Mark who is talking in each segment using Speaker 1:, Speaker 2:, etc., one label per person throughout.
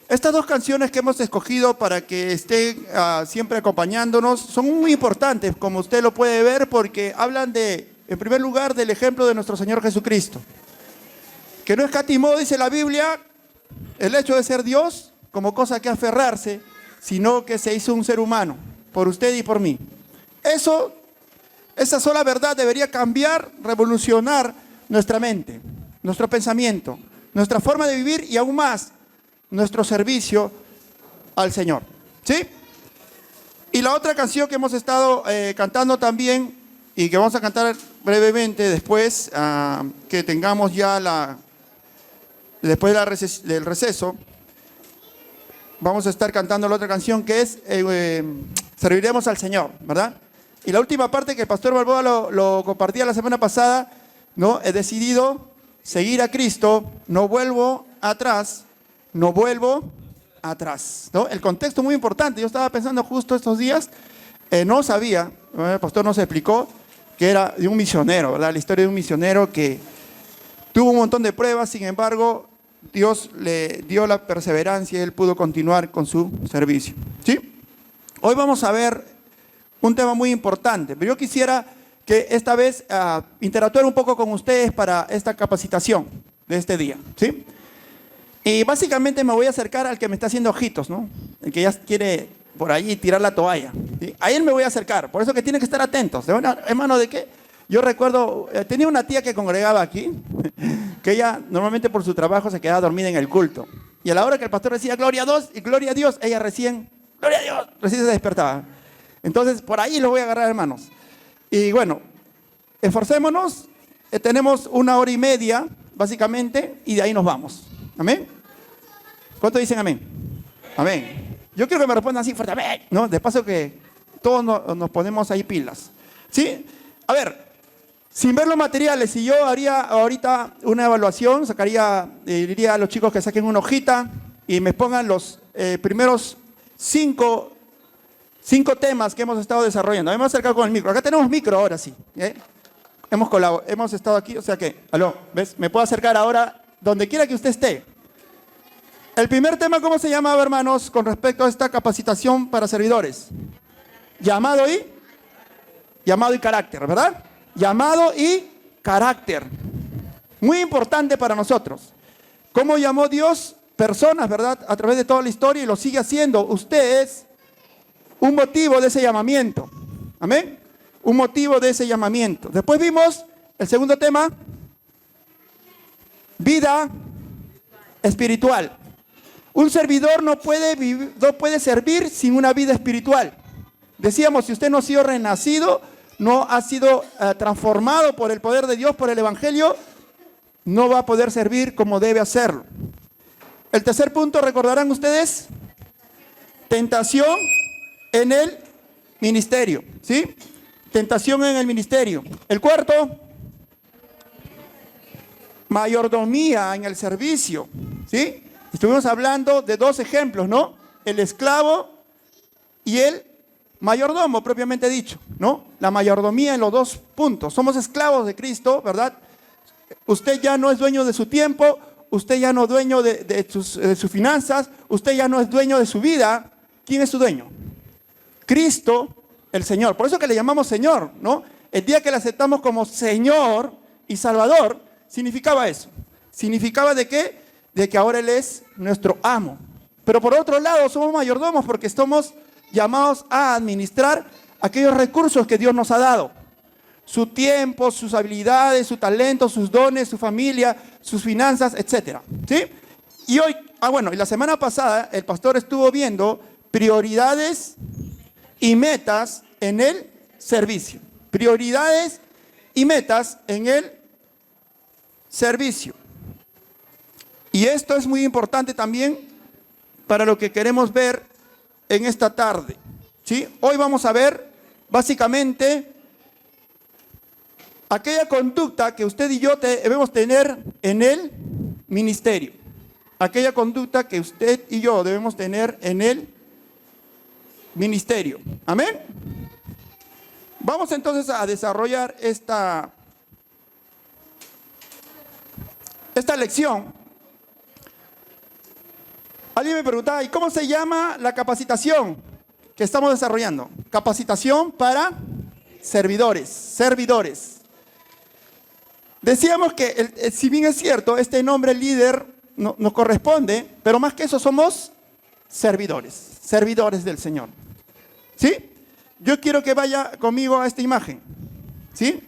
Speaker 1: Estas dos canciones que hemos escogido para que estén siempre acompañándonos son muy importantes, como usted lo puede ver, porque hablan en primer lugar, del ejemplo de nuestro Señor Jesucristo, que no escatimó, dice la Biblia, el hecho de ser Dios como cosa que aferrarse, sino que se hizo un ser humano, por usted y por mí. Esa sola verdad debería cambiar, revolucionar nuestra mente, nuestro pensamiento, nuestra forma de vivir y aún más, nuestro servicio al Señor. ¿Sí? Y la otra canción que hemos estado cantando también, y que vamos a cantar brevemente después, que tengamos ya después del receso, vamos a estar cantando la otra canción que es Serviremos al Señor, ¿verdad? Y la última parte que el pastor Balboa lo compartía la semana pasada, ¿no? He decidido seguir a Cristo, no vuelvo atrás, ¿no? El contexto muy importante. Yo estaba pensando justo estos días, no sabía, el pastor nos explicó que era de un misionero, ¿verdad? La historia de un misionero que tuvo un montón de pruebas, sin embargo, Dios le dio la perseverancia y él pudo continuar con su servicio. ¿Sí? Hoy vamos a ver un tema muy importante, pero yo quisiera que esta vez interactuar un poco con ustedes para esta capacitación de este día. ¿Sí? Y básicamente me voy a acercar al que me está haciendo ojitos, ¿no? El que ya quiere por allí tirar la toalla. ¿Sí? A él me voy a acercar, por eso que tienen que estar atentos. Hermano, ¿de qué? Yo recuerdo, tenía una tía que congregaba aquí, que ella normalmente por su trabajo se quedaba dormida en el culto. Y a la hora que el pastor decía gloria a Dios y gloria a Dios, ella recién se despertaba. Entonces, por ahí los voy a agarrar, hermanos. Y bueno, esforcémonos, tenemos 1 hora y media, básicamente, y de ahí nos vamos. ¿Amén? ¿Cuántos dicen amén? Amén. Yo quiero que me respondan así fuerte, amén, ¿no? De paso que todos nos ponemos ahí pilas. ¿Sí? A ver, sin ver los materiales, si yo haría ahorita una evaluación, diría a los chicos que saquen una hojita y me pongan los primeros 5 temas que hemos estado desarrollando. Hemos acercado con el micro. Acá tenemos micro ahora sí. Hemos estado aquí, o sea que, ¿ves? Me puedo acercar ahora donde quiera que usted esté. El primer tema, ¿cómo se llamaba, hermanos, con respecto a esta capacitación para servidores? Llamado y carácter, ¿verdad? Llamado y carácter. Muy importante para nosotros. ¿Cómo llamó Dios personas, verdad? A través de toda la historia y lo sigue haciendo. Usted es un motivo de ese llamamiento. ¿Amén? Un motivo de ese llamamiento. Después vimos el segundo tema. Vida espiritual. Un servidor no puede servir sin una vida espiritual. Decíamos, si usted no ha sido renacido, no ha sido transformado por el poder de Dios, por el Evangelio, no va a poder servir como debe hacerlo. El tercer punto, recordarán ustedes, tentación en el ministerio, ¿sí? Tentación en el ministerio. El cuarto, mayordomía en el servicio, ¿sí? Estuvimos hablando de 2 ejemplos, ¿no? El esclavo y el mayordomo, propiamente dicho, ¿no? La mayordomía en los 2 puntos. Somos esclavos de Cristo, ¿verdad? Usted ya no es dueño de su tiempo, usted ya no es dueño de sus finanzas, usted ya no es dueño de su vida. ¿Quién es su dueño? Cristo, el Señor. Por eso que le llamamos Señor, ¿no? El día que le aceptamos como Señor y Salvador, significaba eso. Significaba ¿de qué? De que ahora Él es nuestro amo. Pero por otro lado, somos mayordomos porque estamos llamados a administrar aquellos recursos que Dios nos ha dado. Su tiempo, sus habilidades, su talento, sus dones, su familia, sus finanzas, etc. ¿Sí? Y hoy, y la semana pasada el pastor estuvo viendo prioridades y metas en el servicio. Prioridades y metas en el servicio. Y esto es muy importante también para lo que queremos ver en esta tarde. ¿Sí? Hoy vamos a ver básicamente aquella conducta que usted y yo debemos tener en el ministerio. Aquella conducta que usted y yo debemos tener en el ministerio. ¿Amén? Vamos entonces a desarrollar esta lección Alguien me preguntaba, ¿y cómo se llama la capacitación que estamos desarrollando? Capacitación para servidores, servidores. Decíamos que, si bien es cierto, este nombre líder nos corresponde, pero más que eso somos servidores, servidores del Señor. ¿Sí? Yo quiero que vaya conmigo a esta imagen. ¿Sí?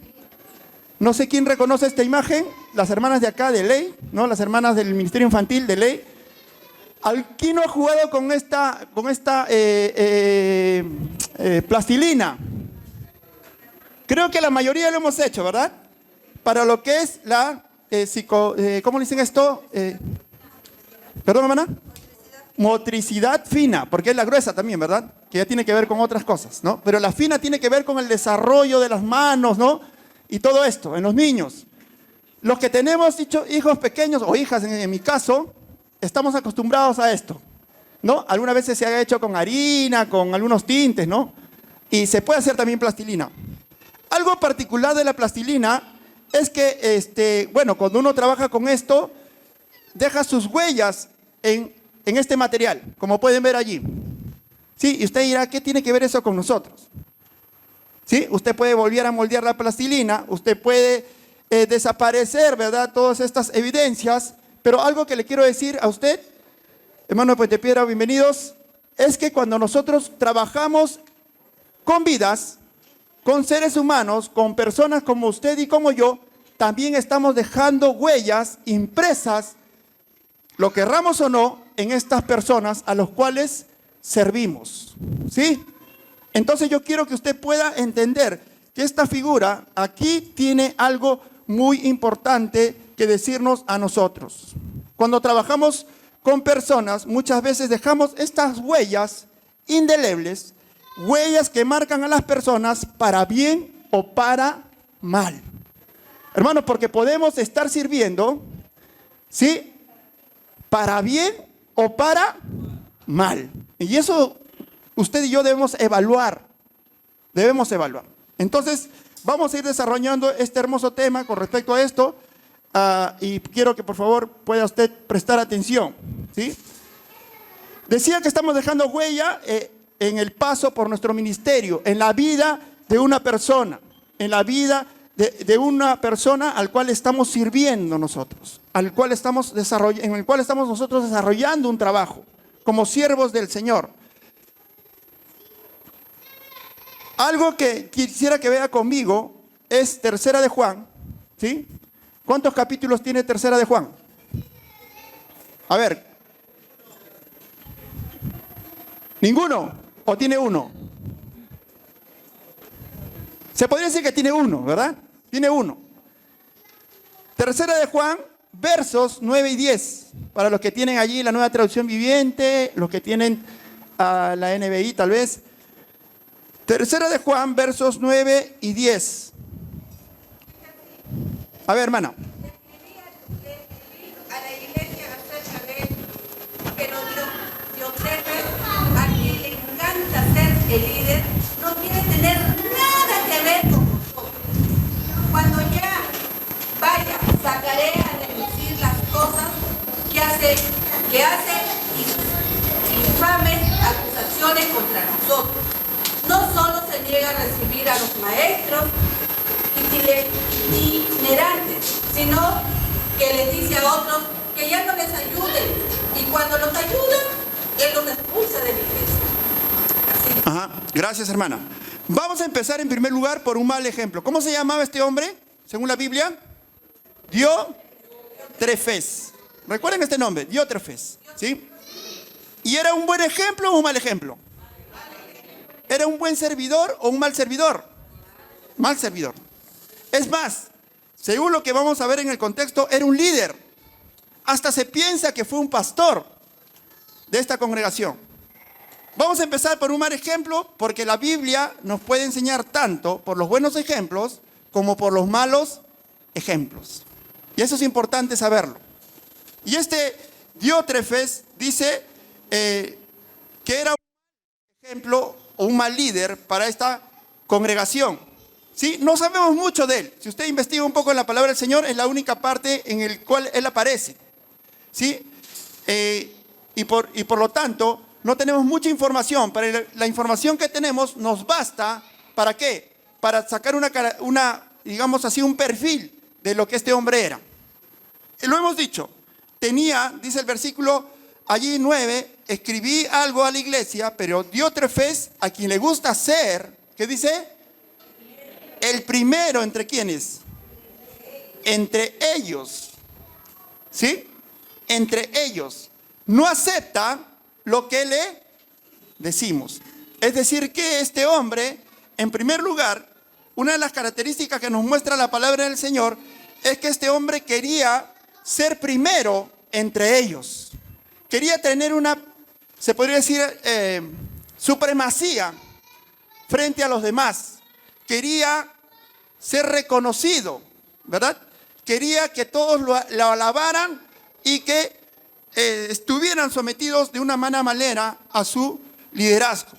Speaker 1: No sé quién reconoce esta imagen, las hermanas de acá de Ley, ¿no? Las hermanas del Ministerio Infantil de Ley. ¿Quién no ha jugado con esta plastilina? Creo que la mayoría lo hemos hecho, ¿verdad? Para lo que es la ¿cómo le dicen esto? ¿Perdón, hermana? Motricidad fina, porque es la gruesa también, ¿verdad? Que ya tiene que ver con otras cosas, ¿no? Pero la fina tiene que ver con el desarrollo de las manos, ¿no? Y todo esto, en los niños. Los que tenemos hijos pequeños, o hijas en mi caso, estamos acostumbrados a esto, ¿no? Algunas veces se ha hecho con harina, con algunos tintes, ¿no? Y se puede hacer también plastilina. Algo particular de la plastilina es que, bueno, cuando uno trabaja con esto, deja sus huellas en este material, como pueden ver allí. Sí, y usted dirá, ¿qué tiene que ver eso con nosotros? ¿Sí? Usted puede volver a moldear la plastilina, usted puede desaparecer, ¿verdad? Todas estas evidencias, pero algo que le quiero decir a usted, hermano de Puente Piedra, bienvenidos, es que cuando nosotros trabajamos con vidas, con seres humanos, con personas como usted y como yo, también estamos dejando huellas impresas, lo querramos o no, en estas personas a los cuales servimos. ¿Sí? Entonces yo quiero que usted pueda entender que esta figura aquí tiene algo muy importante que decirnos a nosotros. Cuando trabajamos con personas, muchas veces dejamos estas huellas indelebles, huellas que marcan a las personas para bien o para mal. Hermanos, porque podemos estar sirviendo, ¿sí? Para bien o para mal. Y eso usted y yo debemos evaluar. Debemos evaluar. Entonces, vamos a ir desarrollando este hermoso tema con respecto a esto. Y quiero que por favor pueda usted prestar atención. ¿Sí? Decía que estamos dejando huella en el paso por nuestro ministerio, en la vida de una persona, en la vida de una persona al cual estamos sirviendo nosotros, en el cual estamos nosotros desarrollando un trabajo como siervos del Señor. Algo que quisiera que vea conmigo es Tercera de Juan, ¿sí? ¿Cuántos capítulos tiene Tercera de Juan? A ver. ¿Ninguno? ¿O tiene uno? Se podría decir que tiene uno, ¿verdad? Tiene uno. Tercera de Juan, versos 9 y 10. Para los que tienen allí la Nueva Traducción Viviente, los que tienen la NBI tal vez. Tercera de Juan, versos 9 y 10. A ver, hermana.
Speaker 2: A la iglesia acerca de pero Diótrefes, a quien le encanta ser el líder, no quiere tener nada que ver con nosotros. Cuando ya vaya, sacaré a relucir las cosas que hace y sus infames acusaciones contra nosotros. No solo se niega a recibir a los maestros itinerantes, sino que les dice a otros que ya no les ayuden. Y cuando los ayudan, Él los expulsa de la iglesia. Así.
Speaker 1: Ajá, gracias, hermana. Vamos a empezar en primer lugar por un mal ejemplo. ¿Cómo se llamaba este hombre, según la Biblia? Diótrefes. ¿Recuerden este nombre? Diótrefes. ¿Sí? ¿Y era un buen ejemplo o un mal ejemplo? ¿Era un buen servidor o un mal servidor? Mal servidor. Es más, según lo que vamos a ver en el contexto, era un líder. Hasta se piensa que fue un pastor de esta congregación. Vamos a empezar por un mal ejemplo, porque la Biblia nos puede enseñar tanto por los buenos ejemplos como por los malos ejemplos. Y eso es importante saberlo. Y este Diótrefes dice que era un ejemplo o un mal líder para esta congregación. ¿Sí? No sabemos mucho de él. Si usted investiga un poco en la palabra del Señor, es la única parte en la cual él aparece. ¿Sí? y por lo tanto no tenemos mucha información, pero la información que tenemos nos basta, ¿para qué? Para sacar digamos así, un perfil de lo que este hombre era. Y lo hemos dicho, dice el versículo allí 9, escribí algo a la iglesia, pero Diótrefes, a quien le gusta ser, ¿qué dice? El primero entre quienes, entre ellos, ¿sí? Entre ellos, no acepta lo que le decimos. Es decir, que este hombre, en primer lugar, una de las características que nos muestra la palabra del Señor es que este hombre quería ser primero entre ellos. Quería tener se podría decir, supremacía frente a los demás. Quería ser reconocido, ¿verdad? Quería que todos lo alabaran y que estuvieran sometidos de una mala manera a su liderazgo.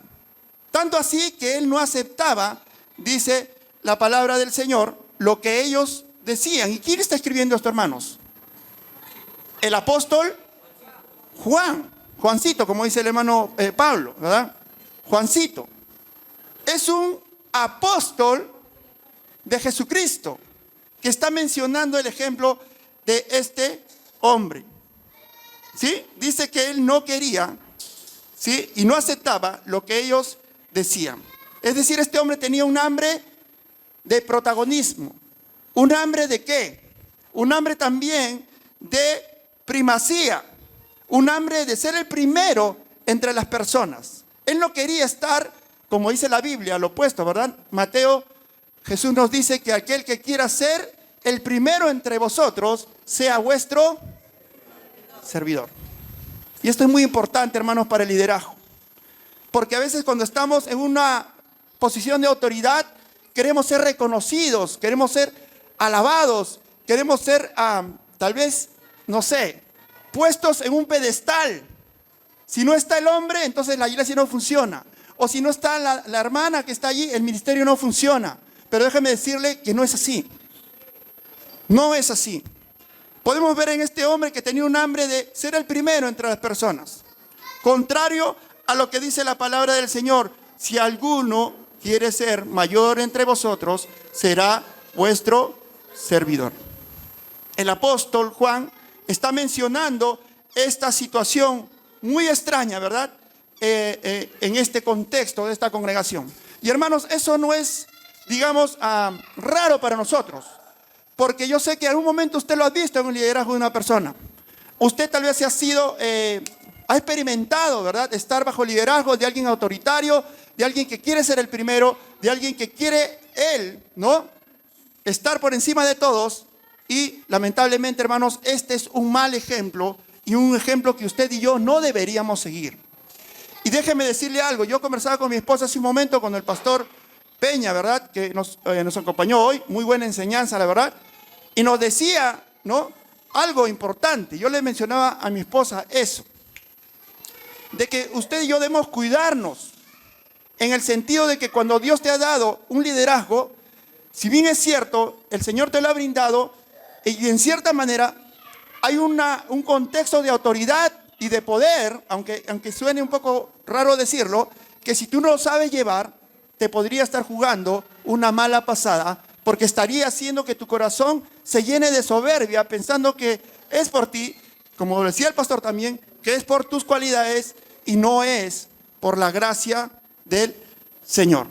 Speaker 1: Tanto así que él no aceptaba, dice la palabra del Señor, lo que ellos decían. ¿Y quién está escribiendo esto, hermanos? El apóstol Juancito, como dice el hermano Pablo, ¿verdad? Juancito. Es un apóstol de Jesucristo que está mencionando el ejemplo de este hombre. ¿Sí? Dice que él no quería, ¿sí? Y no aceptaba lo que ellos decían. Es decir, este hombre tenía un hambre de protagonismo. ¿Un hambre de qué? Un hambre también de primacía. Un hambre de ser el primero entre las personas. Él no quería estar, como dice la Biblia, al opuesto, ¿verdad? Mateo, Jesús nos dice que aquel que quiera ser el primero entre vosotros, sea vuestro servidor. Y esto es muy importante, hermanos, para el liderazgo. Porque a veces cuando estamos en una posición de autoridad, queremos ser reconocidos, queremos ser alabados, queremos ser, tal vez, no sé, puestos en un pedestal. Si no está el hombre, entonces la iglesia no funciona. O si no está la hermana que está allí, el ministerio no funciona. Pero déjeme decirle que no es así. No es así. Podemos ver en este hombre que tenía un hambre de ser el primero entre las personas. Contrario a lo que dice la palabra del Señor. Si alguno quiere ser mayor entre vosotros, será vuestro servidor. El apóstol Juan está mencionando esta situación muy extraña, ¿verdad? En este contexto de esta congregación. Y hermanos, eso no es, digamos, raro para nosotros. Porque yo sé que en algún momento usted lo ha visto en el liderazgo de una persona. Usted tal vez ha experimentado, ¿verdad? Estar bajo liderazgo de alguien autoritario, de alguien que quiere ser el primero, de alguien que quiere él, ¿no? Estar por encima de todos. Y lamentablemente, hermanos, este es un mal ejemplo y un ejemplo que usted y yo no deberíamos seguir. Y déjeme decirle algo. Yo conversaba con mi esposa hace un momento con el pastor Peña, ¿verdad? Que nos acompañó hoy. Muy buena enseñanza, la verdad. Y nos decía, ¿no? Algo importante. Yo le mencionaba a mi esposa eso. De que usted y yo debemos cuidarnos. En el sentido de que cuando Dios te ha dado un liderazgo, si bien es cierto, el Señor te lo ha brindado, y en cierta manera hay un contexto de autoridad y de poder, aunque suene un poco raro decirlo, que si tú no lo sabes llevar, te podría estar jugando una mala pasada, porque estaría haciendo que tu corazón se llene de soberbia, pensando que es por ti, como decía el pastor también, que es por tus cualidades y no es por la gracia del Señor.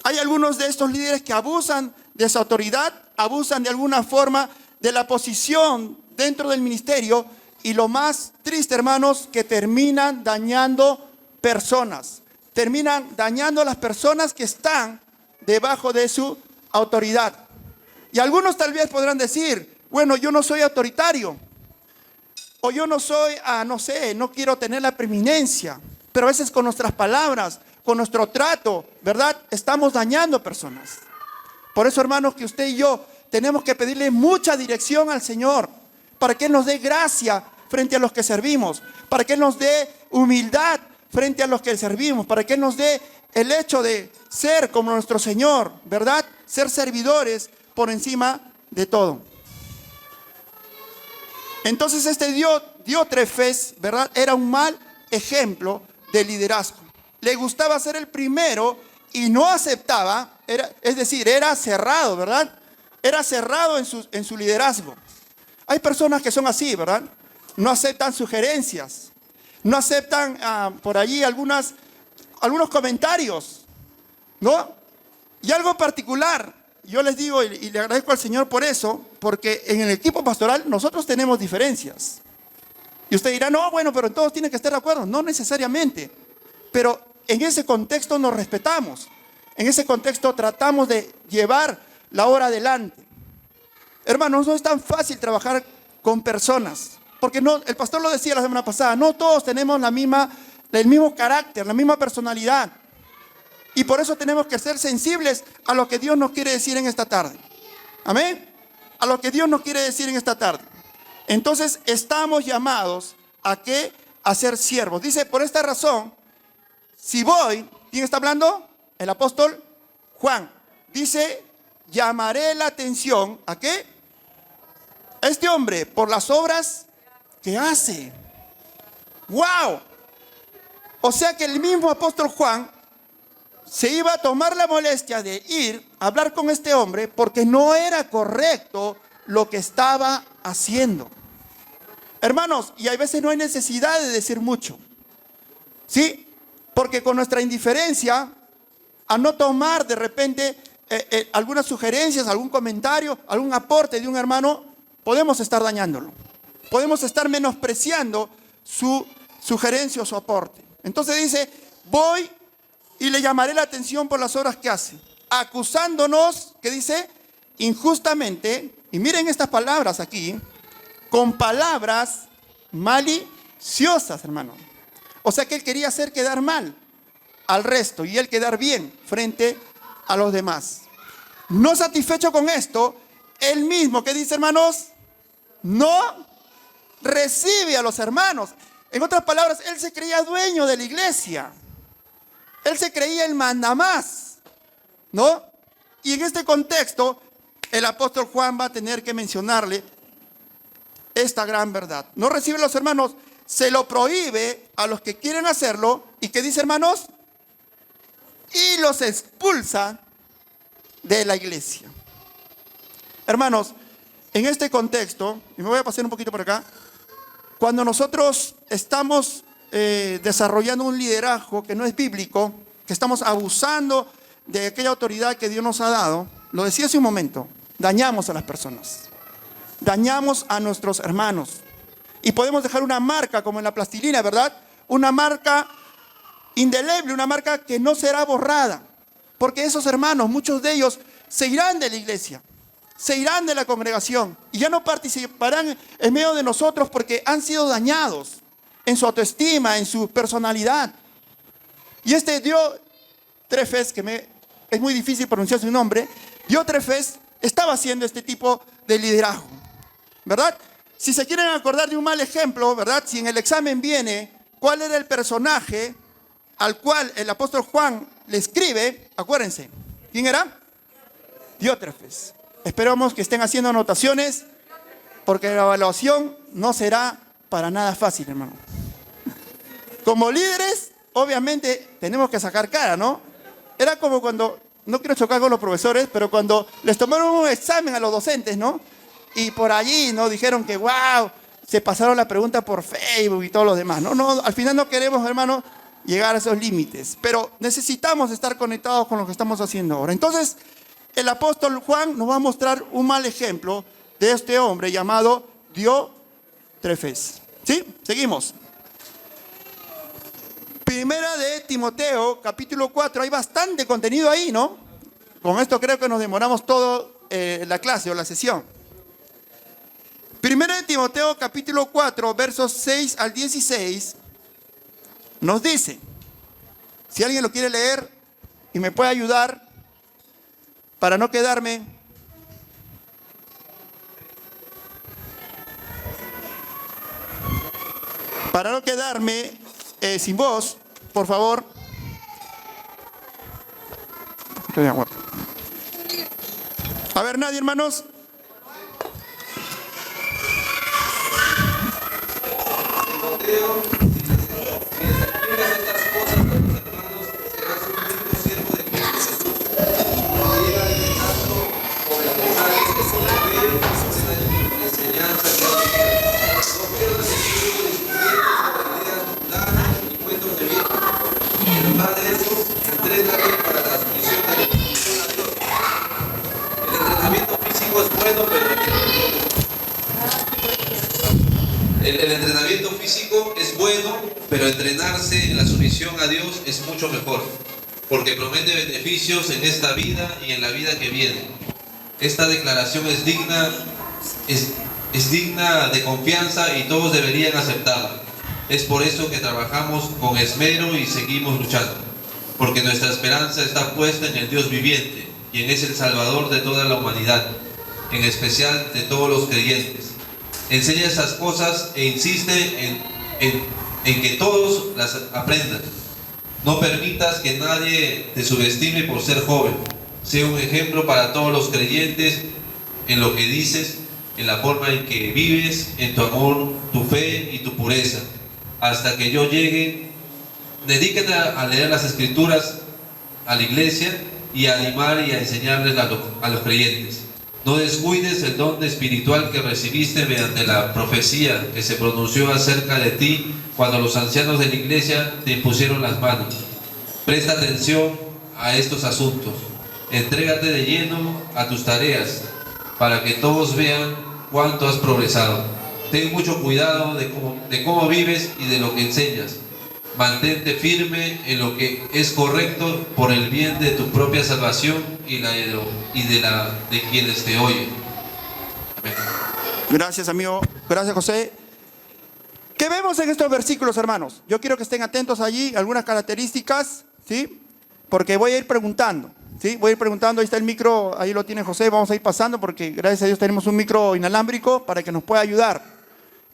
Speaker 1: Hay algunos de estos líderes que abusan de esa autoridad, abusan de alguna forma de la posición dentro del ministerio, y lo más triste, hermanos, que terminan dañando personas. Terminan dañando a las personas que están debajo de su autoridad. Y algunos tal vez podrán decir, bueno, yo no soy autoritario. O yo no soy, no sé, no quiero tener la preeminencia. Pero a veces con nuestras palabras, con nuestro trato, ¿verdad? Estamos dañando personas. Por eso, hermanos, que usted y yo tenemos que pedirle mucha dirección al Señor, para que Él nos dé gracia frente a los que servimos, para que Él nos dé humildad frente a los que servimos, para que Él nos dé el hecho de ser como nuestro Señor, ¿verdad? Ser servidores por encima de todo. Entonces este Diótrefes, ¿verdad?, era un mal ejemplo de liderazgo. Le gustaba ser el primero y no aceptaba, es decir, era cerrado, ¿verdad? Era cerrado en su liderazgo. Hay personas que son así, ¿verdad? No aceptan sugerencias, no aceptan por allí algunos comentarios, ¿no? Y algo particular, yo les digo y le agradezco al Señor por eso, porque en el equipo pastoral nosotros tenemos diferencias. Y usted dirá, no, bueno, pero todos tienen que estar de acuerdo. No necesariamente, pero en ese contexto nos respetamos. En ese contexto tratamos de llevar la obra adelante. Hermanos, no es tan fácil trabajar con personas, porque no, el pastor lo decía la semana pasada, no todos tenemos el mismo carácter, la misma personalidad. Y por eso tenemos que ser sensibles a lo que Dios nos quiere decir en esta tarde. Amén. A lo que Dios nos quiere decir en esta tarde. Entonces estamos llamados ¿a qué? A ser siervos. Dice, por esta razón, si voy, ¿quién está hablando? El apóstol Juan. Dice, llamaré la atención, ¿a qué? A este hombre por las obras que hace. ¡Wow! O sea que el mismo apóstol Juan se iba a tomar la molestia de ir a hablar con este hombre porque no era correcto lo que estaba haciendo. Hermanos, y a veces no hay necesidad de decir mucho, ¿sí? Porque con nuestra indiferencia, a no tomar de repente algunas sugerencias, algún comentario, algún aporte de un hermano, podemos estar dañándolo. Podemos estar menospreciando su sugerencia o su aporte. Entonces dice, voy y le llamaré la atención por las obras que hace, acusándonos, ¿qué dice? Injustamente, y miren estas palabras aquí, con palabras maliciosas, hermano. O sea que él quería hacer quedar mal al resto y él quedar bien frente a los demás. No satisfecho con esto, él mismo, ¿qué dice, hermanos? No recibe a los hermanos. En otras palabras, él se creía dueño de la iglesia. Él se creía el mandamás, ¿no? Y en este contexto, el apóstol Juan va a tener que mencionarle esta gran verdad. No recibe a los hermanos, se lo prohíbe a los que quieren hacerlo. ¿Y qué dice, hermanos? Y los expulsa de la iglesia. Hermanos, en este contexto, y me voy a pasar un poquito por acá, cuando nosotros estamos desarrollando un liderazgo que no es bíblico, que estamos abusando de aquella autoridad que Dios nos ha dado, lo decía hace un momento, dañamos a las personas, dañamos a nuestros hermanos y podemos dejar una marca como en la plastilina, ¿verdad? Una marca indeleble, una marca que no será borrada, porque esos hermanos, muchos de ellos se irán de la iglesia, se irán de la congregación y ya no participarán en medio de nosotros porque han sido dañados en su autoestima, en su personalidad. Y este Diótrefes, que es muy difícil pronunciar su nombre, Diótrefes estaba haciendo este tipo de liderazgo, ¿verdad? Si se quieren acordar de un mal ejemplo, ¿verdad? Si en el examen viene cuál era el personaje al cual el apóstol Juan le escribe, acuérdense, ¿quién era? Diótrefes. Esperamos que estén haciendo anotaciones porque la evaluación no será para nada fácil, hermano. Como líderes, obviamente tenemos que sacar cara, ¿no? Era como cuando, no quiero chocar con los profesores, pero cuando les tomaron un examen a los docentes, ¿no? Y por allí, ¿no? Dijeron que, wow, se pasaron la pregunta por Facebook y todos los demás, ¿no? No, al final no queremos, hermano, llegar a esos límites, pero necesitamos estar conectados con lo que estamos haciendo ahora. Entonces, el apóstol Juan nos va a mostrar un mal ejemplo de este hombre llamado Diótrefes. ¿Sí? Seguimos. Primera de Timoteo, capítulo 4. Hay bastante contenido ahí, ¿no? Con esto creo que nos demoramos todo la clase o la sesión. Primera de Timoteo, capítulo 4, versos 6 al 16, nos dice, si alguien lo quiere leer y me puede ayudar para no quedarme sin voz, por favor. Estoy de acuerdo. A ver, nadie, hermanos.
Speaker 3: Timoteo, mientras cumplas estas cosas con tus hermanos, serás un único siervo de Cristo Jesús. Llega adelantando con el mensaje de su fe y la enseñanza que has tenido. No pierdas el tiempo discutiendo sobre ideas mundanas y cuentos de viejo. En lugar de eso, entrénate para la misión de la misión a Dios. El entrenamiento físico es bueno, pero el entrenamiento físico es bueno, pero entrenarse en la sumisión a Dios es mucho mejor, porque promete beneficios en esta vida y en la vida que viene. Esta declaración es digna de confianza y todos deberían aceptarla. Es por eso que trabajamos con esmero y seguimos luchando, porque nuestra esperanza está puesta en el Dios viviente, quien es el Salvador de toda la humanidad, en especial de todos los creyentes. Enseña estas cosas e insiste en que todos las aprendan. No permitas que nadie te subestime por ser joven. Sé un ejemplo para todos los creyentes en lo que dices, en la forma en que vives, en tu amor, tu fe y tu pureza. Hasta que yo llegue, dedíquete a leer las Escrituras a la iglesia y a animar y a enseñarles a los creyentes. No descuides el don espiritual que recibiste mediante la profecía que se pronunció acerca de ti cuando los ancianos de la iglesia te impusieron las manos. Presta atención a estos asuntos. Entrégate de lleno a tus tareas para que todos vean cuánto has progresado. Ten mucho cuidado de cómo vives y de lo que enseñas. Mantente firme en lo que es correcto por el bien de tu propia salvación y de quienes te oyen. Amén.
Speaker 1: Gracias, amigo. Gracias, José. ¿Qué vemos en estos versículos, hermanos? Yo quiero que estén atentos allí, algunas características, ¿sí? Porque voy a ir preguntando, ¿sí? Voy a ir preguntando, ahí está el micro, ahí lo tiene José, vamos a ir pasando porque gracias a Dios tenemos un micro inalámbrico para que nos pueda ayudar.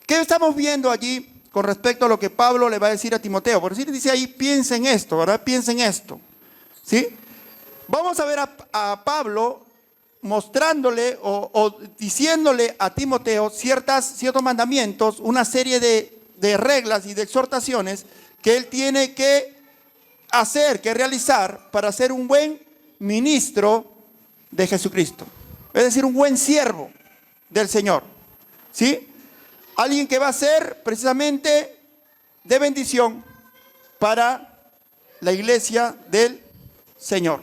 Speaker 1: ¿Qué estamos viendo allí con respecto a lo que Pablo le va a decir a Timoteo? Por decir, dice ahí, piensa en esto, ¿verdad? Piensa en esto, ¿sí? Vamos a ver a Pablo mostrándole o diciéndole a Timoteo ciertos mandamientos, una serie de reglas y de exhortaciones que él tiene que hacer, que realizar para ser un buen ministro de Jesucristo. Es decir, un buen siervo del Señor, ¿sí? Alguien que va a ser precisamente de bendición para la iglesia del Señor.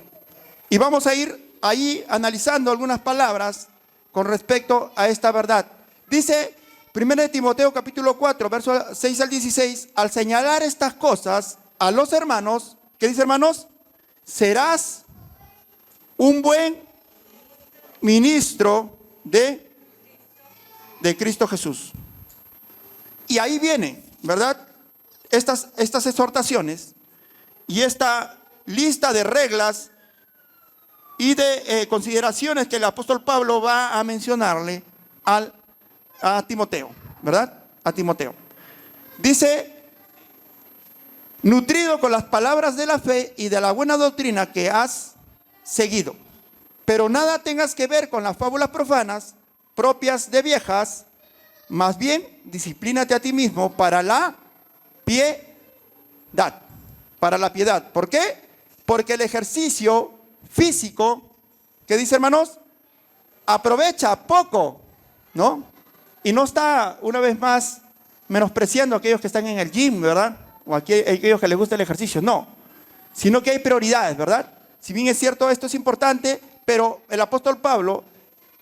Speaker 1: Y vamos a ir ahí analizando algunas palabras con respecto a esta verdad. Dice 1 Timoteo capítulo 4, versos 6 al 16, al señalar estas cosas a los hermanos, ¿qué dice, hermanos? Serás un buen ministro de Cristo Jesús. Y ahí viene, ¿verdad? Estas exhortaciones y esta lista de reglas y de consideraciones que el apóstol Pablo va a mencionarle a Timoteo, ¿verdad? A Timoteo. Dice, nutrido con las palabras de la fe y de la buena doctrina que has seguido, pero nada tengas que ver con las fábulas profanas propias de viejas. Más bien, disciplínate a ti mismo para la piedad. Para la piedad. ¿Por qué? Porque el ejercicio físico, ¿qué dice, hermanos? Aprovecha poco, ¿no? Y no está, una vez más, menospreciando a aquellos que están en el gym, ¿verdad? O a aquellos que les gusta el ejercicio. No. Sino que hay prioridades, ¿verdad? Si bien es cierto, esto es importante, pero el apóstol Pablo,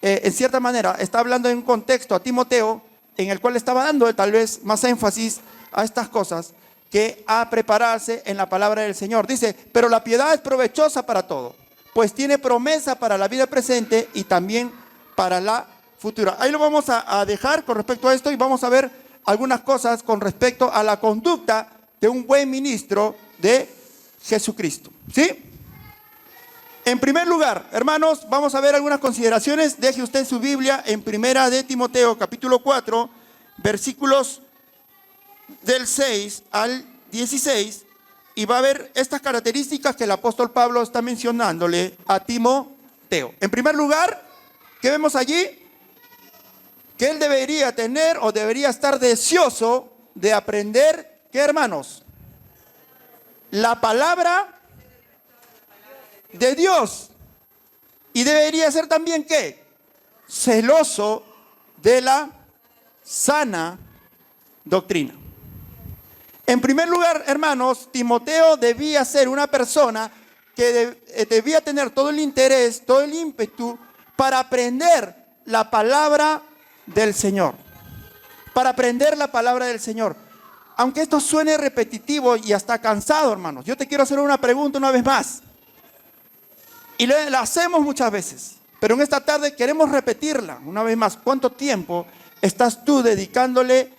Speaker 1: en cierta manera, está hablando en un contexto a Timoteo, en el cual estaba dando tal vez más énfasis a estas cosas que a prepararse en la palabra del Señor. Dice, pero la piedad es provechosa para todo, pues tiene promesa para la vida presente y también para la futura. Ahí lo vamos a dejar con respecto a esto y vamos a ver algunas cosas con respecto a la conducta de un buen ministro de Jesucristo, ¿sí? En primer lugar, hermanos, vamos a ver algunas consideraciones. Deje usted su Biblia en 1 de Timoteo, capítulo 4, versículos del 6 al 16, y va a ver estas características que el apóstol Pablo está mencionándole a Timoteo. En primer lugar, ¿qué vemos allí? Que él debería tener o debería estar deseoso de aprender, ¿qué, hermanos? La palabra de Dios. Y debería ser también, ¿qué? Celoso de la sana doctrina. En primer lugar, hermanos, Timoteo debía ser una persona que debía tener todo el interés, todo el ímpetu para aprender la palabra del Señor. Para aprender la palabra del Señor. Aunque esto suene repetitivo y hasta cansado, hermanos, yo te quiero hacer una pregunta una vez más. Y la hacemos muchas veces, pero en esta tarde queremos repetirla una vez más. ¿Cuánto tiempo estás tú dedicándole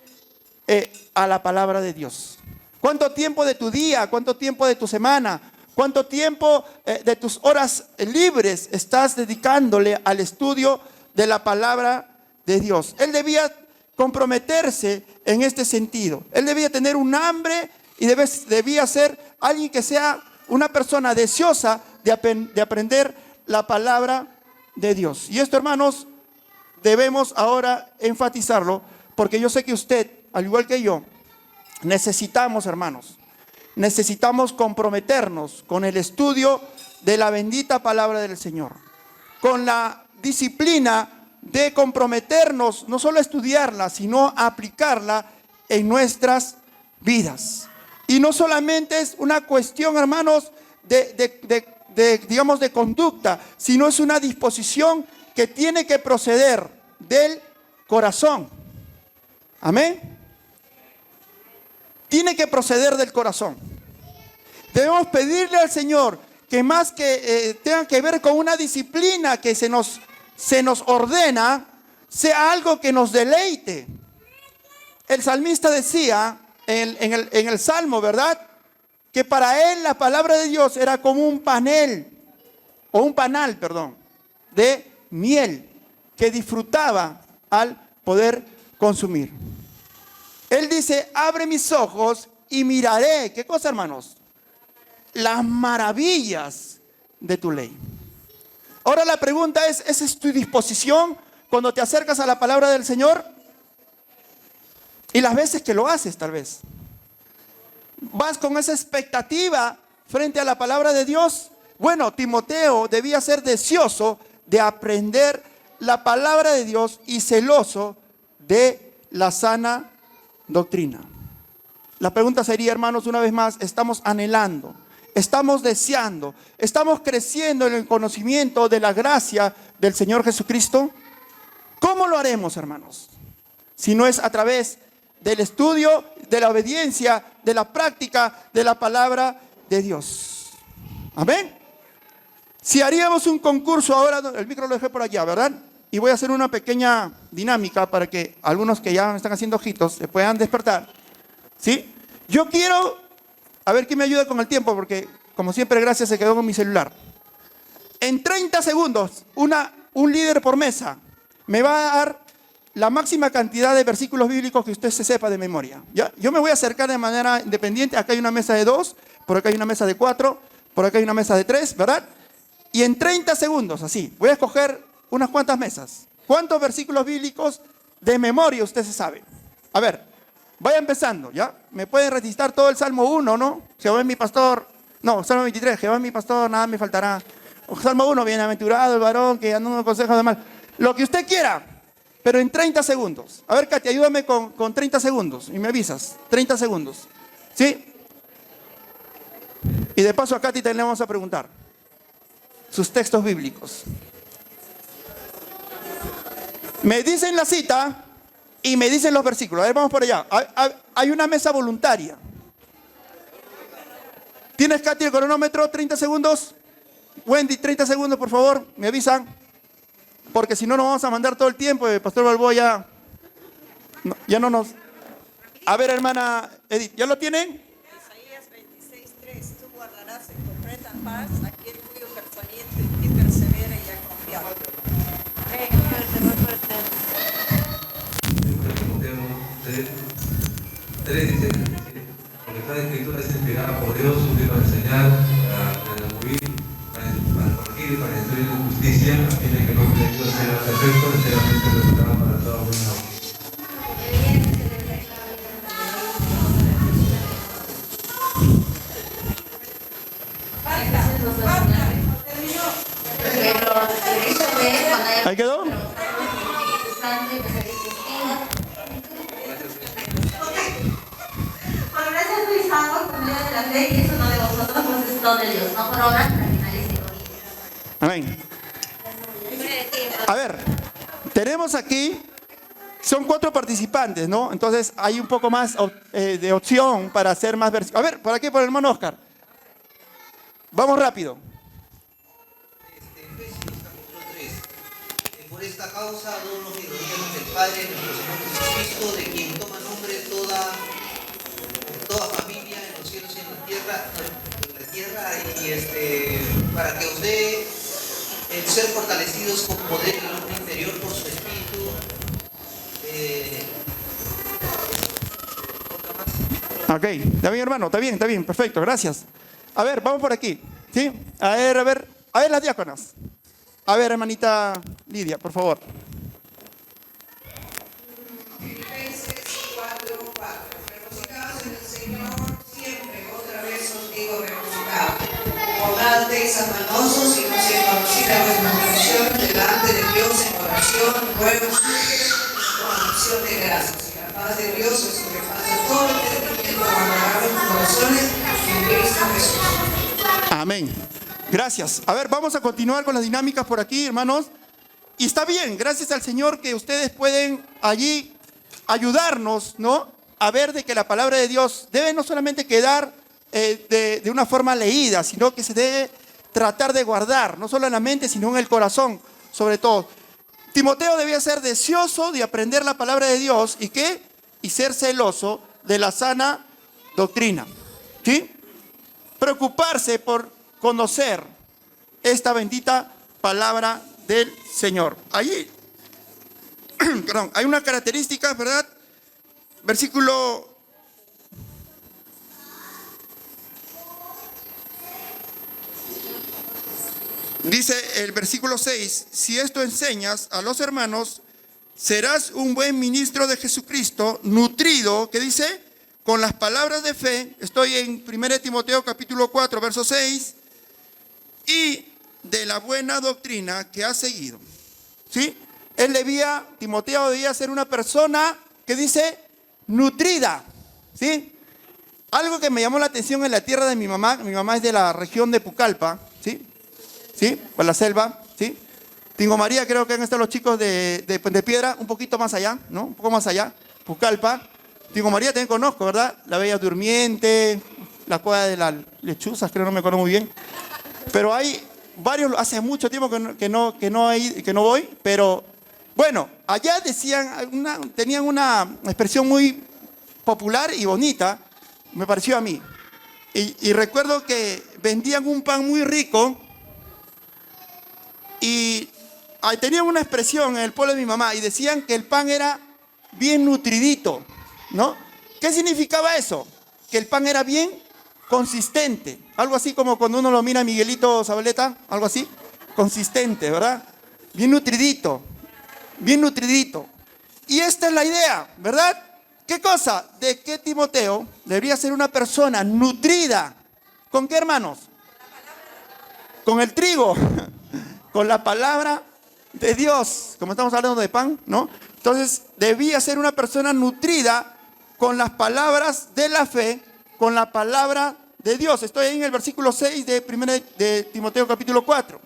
Speaker 1: a la palabra de Dios? ¿Cuánto tiempo de tu día? ¿Cuánto tiempo de tu semana? ¿Cuánto tiempo de tus horas libres estás dedicándole al estudio de la palabra de Dios? Él debía comprometerse en este sentido. Él debía tener un hambre y debía ser alguien que sea una persona deseosa de aprender la palabra de Dios. Y esto, hermanos, debemos ahora enfatizarlo, porque yo sé que usted, al igual que yo, necesitamos, hermanos, necesitamos comprometernos con el estudio de la bendita palabra del Señor, con la disciplina de comprometernos, no solo a estudiarla, sino a aplicarla en nuestras vidas. Y no solamente es una cuestión, hermanos, digamos, de conducta, sino es una disposición que tiene que proceder del corazón. Amén. Tiene que proceder del corazón. Debemos pedirle al Señor que más que tenga que ver con una disciplina que se nos ordena, sea algo que nos deleite. El salmista decía en el Salmo, ¿verdad?, que para él la palabra de Dios era como un panal, de miel que disfrutaba al poder consumir. Él dice, abre mis ojos y miraré, ¿qué cosa, hermanos? Las maravillas de tu ley. Ahora la pregunta es, ¿esa es tu disposición cuando te acercas a la palabra del Señor? Y las veces que lo haces, tal vez. ¿Vas con esa expectativa frente a la palabra de Dios? Bueno, Timoteo debía ser deseoso de aprender la palabra de Dios y celoso de la sana doctrina. La pregunta sería, hermanos, una vez más, ¿estamos anhelando? ¿Estamos deseando? ¿Estamos creciendo en el conocimiento de la gracia del Señor Jesucristo? ¿Cómo lo haremos, hermanos? Si no es a través del estudio, de la obediencia, de la práctica de la palabra de Dios. Amén. Si haríamos un concurso ahora, el micro lo dejé por allá, ¿verdad? Y voy a hacer una pequeña dinámica para que algunos que ya me están haciendo ojitos se puedan despertar. ¿Sí? Yo quiero, a ver quién me ayuda con el tiempo, porque como siempre, gracias, se quedó con mi celular. En 30 segundos, un líder por mesa me va a dar la máxima cantidad de versículos bíblicos que usted se sepa de memoria. ¿Ya? Yo me voy a acercar de manera independiente. Acá hay una mesa de 2, por acá hay una mesa de 4, por acá hay una mesa de 3, ¿verdad? Y en 30 segundos, así, voy a escoger unas cuantas mesas. ¿Cuántos versículos bíblicos de memoria usted se sabe? A ver, vaya empezando, ¿ya? Me pueden recitar todo el Salmo 1, ¿no? Jehová es mi pastor. No, Salmo 23, Jehová es mi pastor, nada me faltará. O Salmo 1, bienaventurado el varón que anda en consejos de mal. Lo que usted quiera. Pero en 30 segundos. A ver, Katy, ayúdame con 30 segundos. Y me avisas. 30 segundos. ¿Sí? Y de paso a Katy también le vamos a preguntar sus textos bíblicos. Me dicen la cita y me dicen los versículos. A ver, vamos por allá. Hay una mesa voluntaria. ¿Tienes, Katy, el cronómetro? 30 segundos. Wendy, 30 segundos, por favor. Me avisan. Porque si no, nos vamos a mandar todo el tiempo. El pastor Balboa ya no nos... A ver, hermana Edith, ¿ya lo tienen?
Speaker 2: Isaías 26:3, tú guardarás en completa paz aquel cuyo pensamiento en ti persevera y ha confiado.
Speaker 4: Porque cada escritura es inspirada por Dios, útil para enseñar, para redarguir, para corregir, para instruir en justicia, a fin de que el hombre de Dios sea perfecto, enteramente preparado para toda buena obra.
Speaker 1: ¿Ahí quedó?
Speaker 5: Por gracia sois salvos por medio de la fe, y eso no de vosotros, pues es don de Dios, no por obras, para que nadie se gloríe.
Speaker 1: Amén. A ver, tenemos aquí, son 4 participantes, ¿no? Entonces hay un poco más de opción para hacer más versículos. A ver, por aquí, por el hermano Oscar. Vamos rápido.
Speaker 6: Efesios capítulo 3. Por esta causa dono y rodillas del Padre nuestro Señor Jesucristo, de quien toma nombre toda familia en los cielos y en la tierra, y para que os dé el ser fortalecidos con poder en el hombre interior por su espíritu.
Speaker 1: Ok, está bien, hermano, está bien, perfecto, gracias. A ver, vamos por aquí, ¿sí? A ver las diáconas. A ver, hermanita Lidia, por favor.
Speaker 2: Filipenses 4:4. Regocijaos en el Señor siempre, otra vez os digo regocijaos. Guardadéis afanosos y no siendo conocida vuestra oración delante de Dios en oración, ruegos con acción de gracias. Y la paz de Dios que sobrepasa todo entendimiento guardará vuestros corazones en Cristo Jesús.
Speaker 1: Amén. Gracias. A ver, vamos a continuar con las dinámicas por aquí, hermanos. Y está bien, gracias al Señor que ustedes pueden allí ayudarnos, ¿no? A ver de que la palabra de Dios debe no solamente quedar de una forma leída, sino que se debe tratar de guardar, no solo en la mente, sino en el corazón, sobre todo. Timoteo debía ser deseoso de aprender la palabra de Dios y ¿qué? Y ser celoso de la sana doctrina, ¿sí? Preocuparse por conocer esta bendita palabra del Señor. Allí, perdón, hay una característica, ¿verdad? Versículo dice el versículo 6, si esto enseñas a los hermanos, serás un buen ministro de Jesucristo, nutrido, ¿qué dice? Con las palabras de fe. Estoy en 1 Timoteo capítulo 4, verso 6, y de la buena doctrina que ha seguido. ¿Sí? Timoteo debía ser una persona que dice nutrida. ¿Sí? Algo que me llamó la atención en la tierra de mi mamá es de la región de Pucallpa, ¿sí? ¿Sí? Por la selva, ¿sí? Tingo María, creo que han estado los chicos de Puente Piedra, un poquito más allá, ¿no? Un poco más allá, Pucallpa. Tingo María también conozco, ¿verdad? La Bella Durmiente, la Cueva de las Lechuzas, creo, no me acuerdo muy bien. Pero hay varios, hace mucho tiempo que no voy, pero bueno, allá tenían una expresión muy popular y bonita, me pareció a mí. Y recuerdo que vendían un pan muy rico y tenían una expresión en el pueblo de mi mamá y decían que el pan era bien nutridito, ¿no? ¿Qué significaba eso? Que el pan era bien consistente, algo así como cuando uno lo mira a Miguelito Zabaleta, algo así, consistente, ¿verdad? Bien nutridito, bien nutridito. Y esta es la idea, ¿verdad? ¿Qué cosa? De que Timoteo debería ser una persona nutrida. ¿Con qué, hermanos? Con el trigo, con la palabra de Dios, como estamos hablando de pan, ¿no? Entonces, debía ser una persona nutrida con las palabras de la fe, con la palabra de Dios. Estoy ahí en el versículo 6 de Timoteo capítulo 4.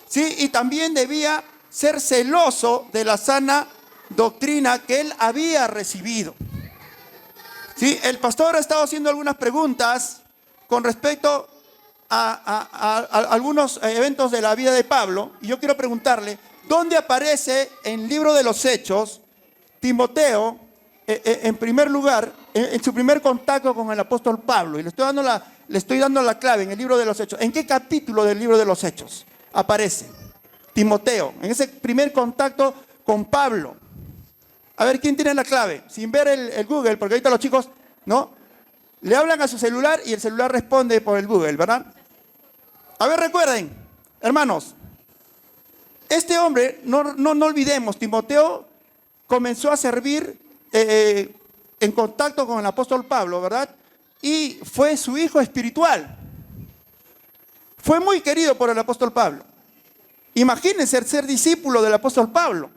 Speaker 1: ¿Sí? Y también debía ser celoso de la sana doctrina que él había recibido. ¿Sí? El pastor ha estado haciendo algunas preguntas con respecto a algunos eventos de la vida de Pablo. Y yo quiero preguntarle, ¿dónde aparece en el libro de los Hechos Timoteo, en primer lugar, en su primer contacto con el apóstol Pablo? Y le estoy dando la clave en el libro de los Hechos. ¿En qué capítulo del libro de los Hechos aparece Timoteo? En ese primer contacto con Pablo. A ver, ¿quién tiene la clave? Sin ver el Google, porque ahorita los chicos, ¿no? Le hablan a su celular y el celular responde por el Google, ¿verdad? A ver, recuerden, hermanos, este hombre, no olvidemos, Timoteo comenzó a servir en contacto con el apóstol Pablo, ¿verdad? Y fue su hijo espiritual. fue muy querido por el apóstol Pablo. Imagínense ser discípulo del apóstol Pablo.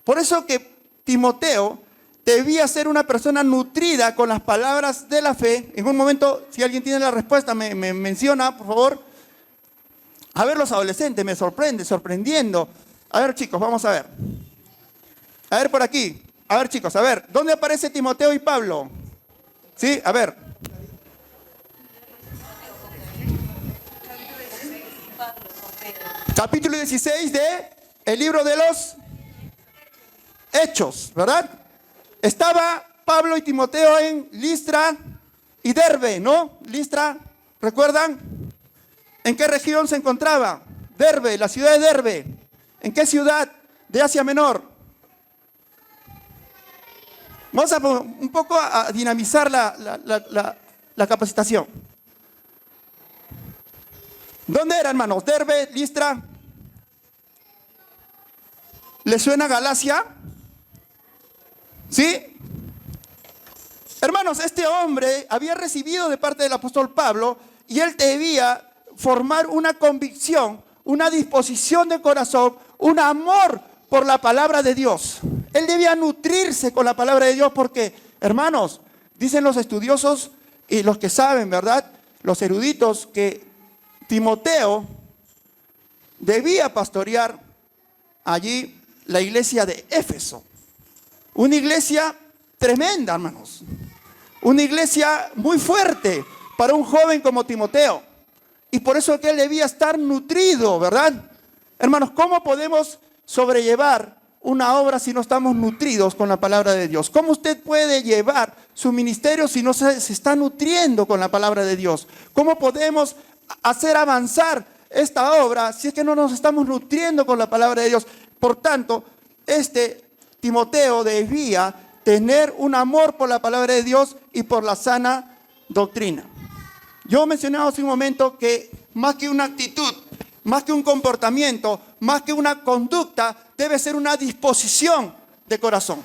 Speaker 1: Por eso que Timoteo debía ser una persona nutrida con las palabras de la fe. En un momento, si alguien tiene la respuesta, me menciona, por favor. A ver, los adolescentes, me sorprendiendo. A ver, chicos, vamos a ver. A ver, por aquí. A ver, chicos, a ver. ¿Dónde aparece Timoteo y Pablo? Sí, a ver. Capítulo 16 de el libro de los Hechos, ¿verdad? Estaba Pablo y Timoteo en Listra y Derbe, ¿no? Listra, ¿recuerdan? ¿En qué región se encontraba? Derbe, la ciudad de Derbe. ¿En qué ciudad de Asia Menor? Vamos a un poco a dinamizar la capacitación. ¿Dónde era, hermanos? Derbe, Listra. ¿Le suena Galacia? ¿Sí? Hermanos, este hombre había recibido de parte del apóstol Pablo y él debía formar una convicción, una disposición de corazón, un amor por la palabra de Dios. Él debía nutrirse con la palabra de Dios porque, hermanos, dicen los estudiosos y los que saben, ¿verdad? Los eruditos, que Timoteo debía pastorear allí la iglesia de Éfeso. Una iglesia tremenda, hermanos. Una iglesia muy fuerte para un joven como Timoteo. Y por eso que él debía estar nutrido, ¿verdad? Hermanos, ¿cómo podemos sobrellevar una obra si no estamos nutridos con la palabra de Dios? ¿Cómo usted puede llevar su ministerio si no se está nutriendo con la palabra de Dios? ¿Cómo podemos hacer avanzar esta obra si es que no nos estamos nutriendo con la palabra de Dios? Por tanto, Timoteo debía tener un amor por la palabra de Dios y por la sana doctrina. Yo mencionaba hace un momento que más que una actitud, más que un comportamiento, más que una conducta, debe ser una disposición de corazón.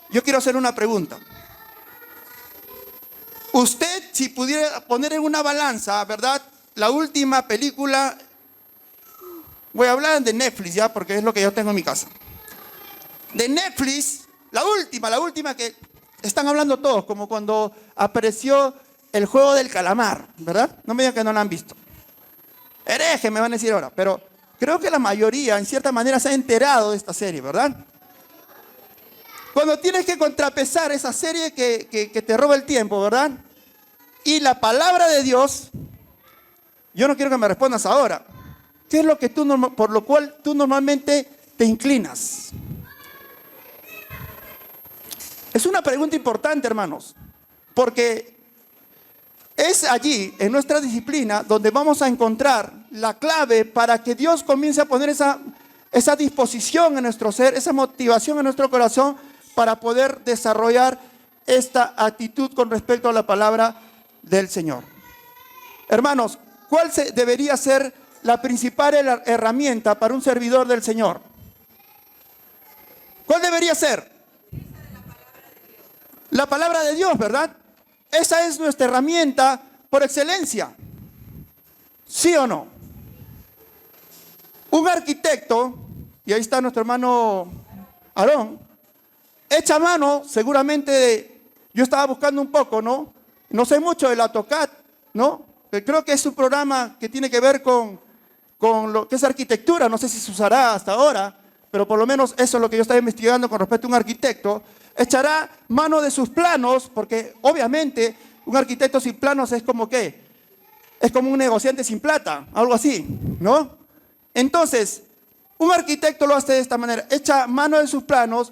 Speaker 1: Yo quiero hacer una pregunta. Usted, si pudiera poner en una balanza, ¿verdad? La última película, voy a hablar de Netflix ya, porque es lo que yo tengo en mi casa. De Netflix, la última que están hablando todos, como cuando apareció el juego del calamar, ¿verdad? No me digan que no la han visto. Hereje, me van a decir ahora, pero creo que la mayoría, en cierta manera, se ha enterado de esta serie, ¿verdad? Cuando tienes que contrapesar esa serie que te roba el tiempo, ¿verdad? Y la palabra de Dios, yo no quiero que me respondas ahora. ¿Qué es lo que por lo cual tú normalmente te inclinas? Es una pregunta importante, hermanos, porque es allí, en nuestra disciplina, donde vamos a encontrar la clave para que Dios comience a poner esa disposición en nuestro ser, esa motivación en nuestro corazón para poder desarrollar esta actitud con respecto a la palabra del Señor. Hermanos, ¿cuál debería ser la principal herramienta para un servidor del Señor? ¿Cuál debería ser? La palabra de Dios, ¿verdad? Esa es nuestra herramienta por excelencia. ¿Sí o no? Un arquitecto, y ahí está nuestro hermano Aarón, echa mano seguramente yo estaba buscando un poco, ¿no? No sé mucho del AutoCAD, ¿no? Creo que es un programa que tiene que ver con lo que es arquitectura. No sé si se usará hasta ahora, pero por lo menos eso es lo que yo estaba investigando con respecto a un arquitecto. Echará mano de sus planos, porque obviamente un arquitecto sin planos es como ¿qué? Es como un negociante sin plata, algo así, ¿no? Entonces, un arquitecto lo hace de esta manera, echa mano de sus planos.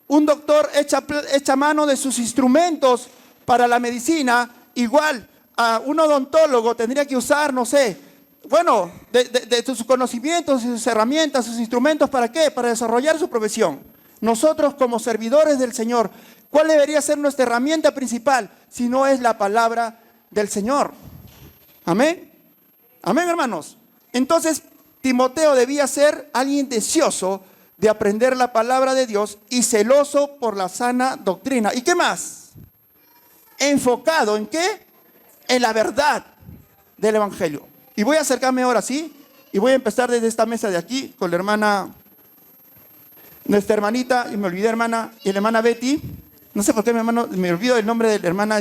Speaker 1: Un doctor echa mano de sus instrumentos para la medicina. Igual a un odontólogo tendría que usar, no sé, bueno, de sus conocimientos, sus herramientas, sus instrumentos. ¿Para qué? Para desarrollar su profesión. Nosotros como servidores del Señor, ¿cuál debería ser nuestra herramienta principal si no es la palabra del Señor? Amén. Amén, hermanos. Entonces, Timoteo debía ser alguien deseoso de aprender la palabra de Dios y celoso por la sana doctrina. ¿Y qué más? Enfocado ¿en qué? En la verdad del Evangelio. Y voy a acercarme ahora, ¿sí? Y voy a empezar desde esta mesa de aquí con la hermana, nuestra hermanita, y me olvidé hermana, y la hermana Betty. No sé por qué me olvido el nombre de la hermana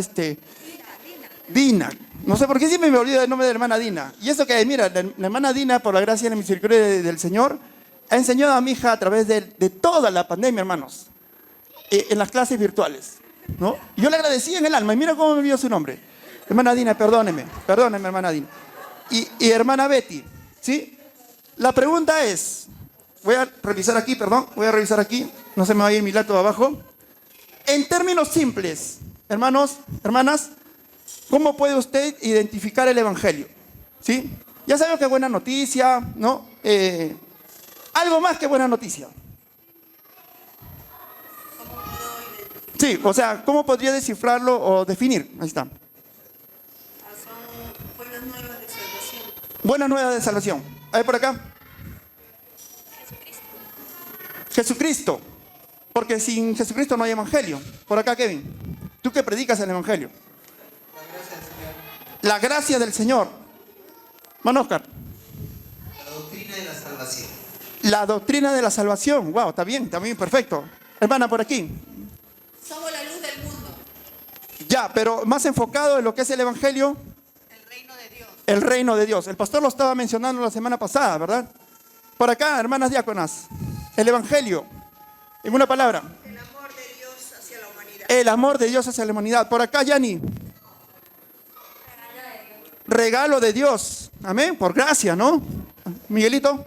Speaker 1: Dina. No sé por qué siempre me olvido el nombre de la hermana Dina. Y eso que, mira, la hermana Dina, por la gracia y la misericordia del Señor, ha enseñado a mi hija a través de toda la pandemia, hermanos, en las clases virtuales, ¿no? Y yo le agradecí en el alma, y mira cómo me olvidó su nombre. Hermana Dina, perdóneme, hermana Dina. Y hermana Betty, ¿sí? La pregunta es, voy a revisar aquí, no se me va a ir mi lato de abajo. En términos simples, hermanos, hermanas, ¿cómo puede usted identificar el Evangelio? ¿Sí? Ya sabemos que es buena noticia, ¿no? Algo más que buena noticia. Sí, o sea, ¿cómo podría descifrarlo o definir? Ahí está.
Speaker 2: Son buenas nuevas de salvación.
Speaker 1: Buenas nuevas de salvación. A ver por acá. Jesucristo. Porque sin Jesucristo no hay Evangelio. Por acá, Kevin. ¿Tú qué predicas el Evangelio? La gracia del Señor. Mano Oscar.
Speaker 6: La doctrina de la salvación.
Speaker 1: La doctrina de la salvación. Wow, está bien, perfecto. Hermana, por aquí.
Speaker 2: Somos la luz del mundo.
Speaker 1: Ya, pero más enfocado en lo que es el Evangelio.
Speaker 2: El reino de Dios.
Speaker 1: El reino de Dios. El pastor lo estaba mencionando la semana pasada, ¿verdad? Por acá, hermanas diáconas. El Evangelio. En una palabra.
Speaker 2: El amor de Dios hacia la humanidad.
Speaker 1: El amor de Dios hacia la humanidad. Por acá, Yani. Regalo de Dios. Amén. Por gracia, ¿no? Miguelito.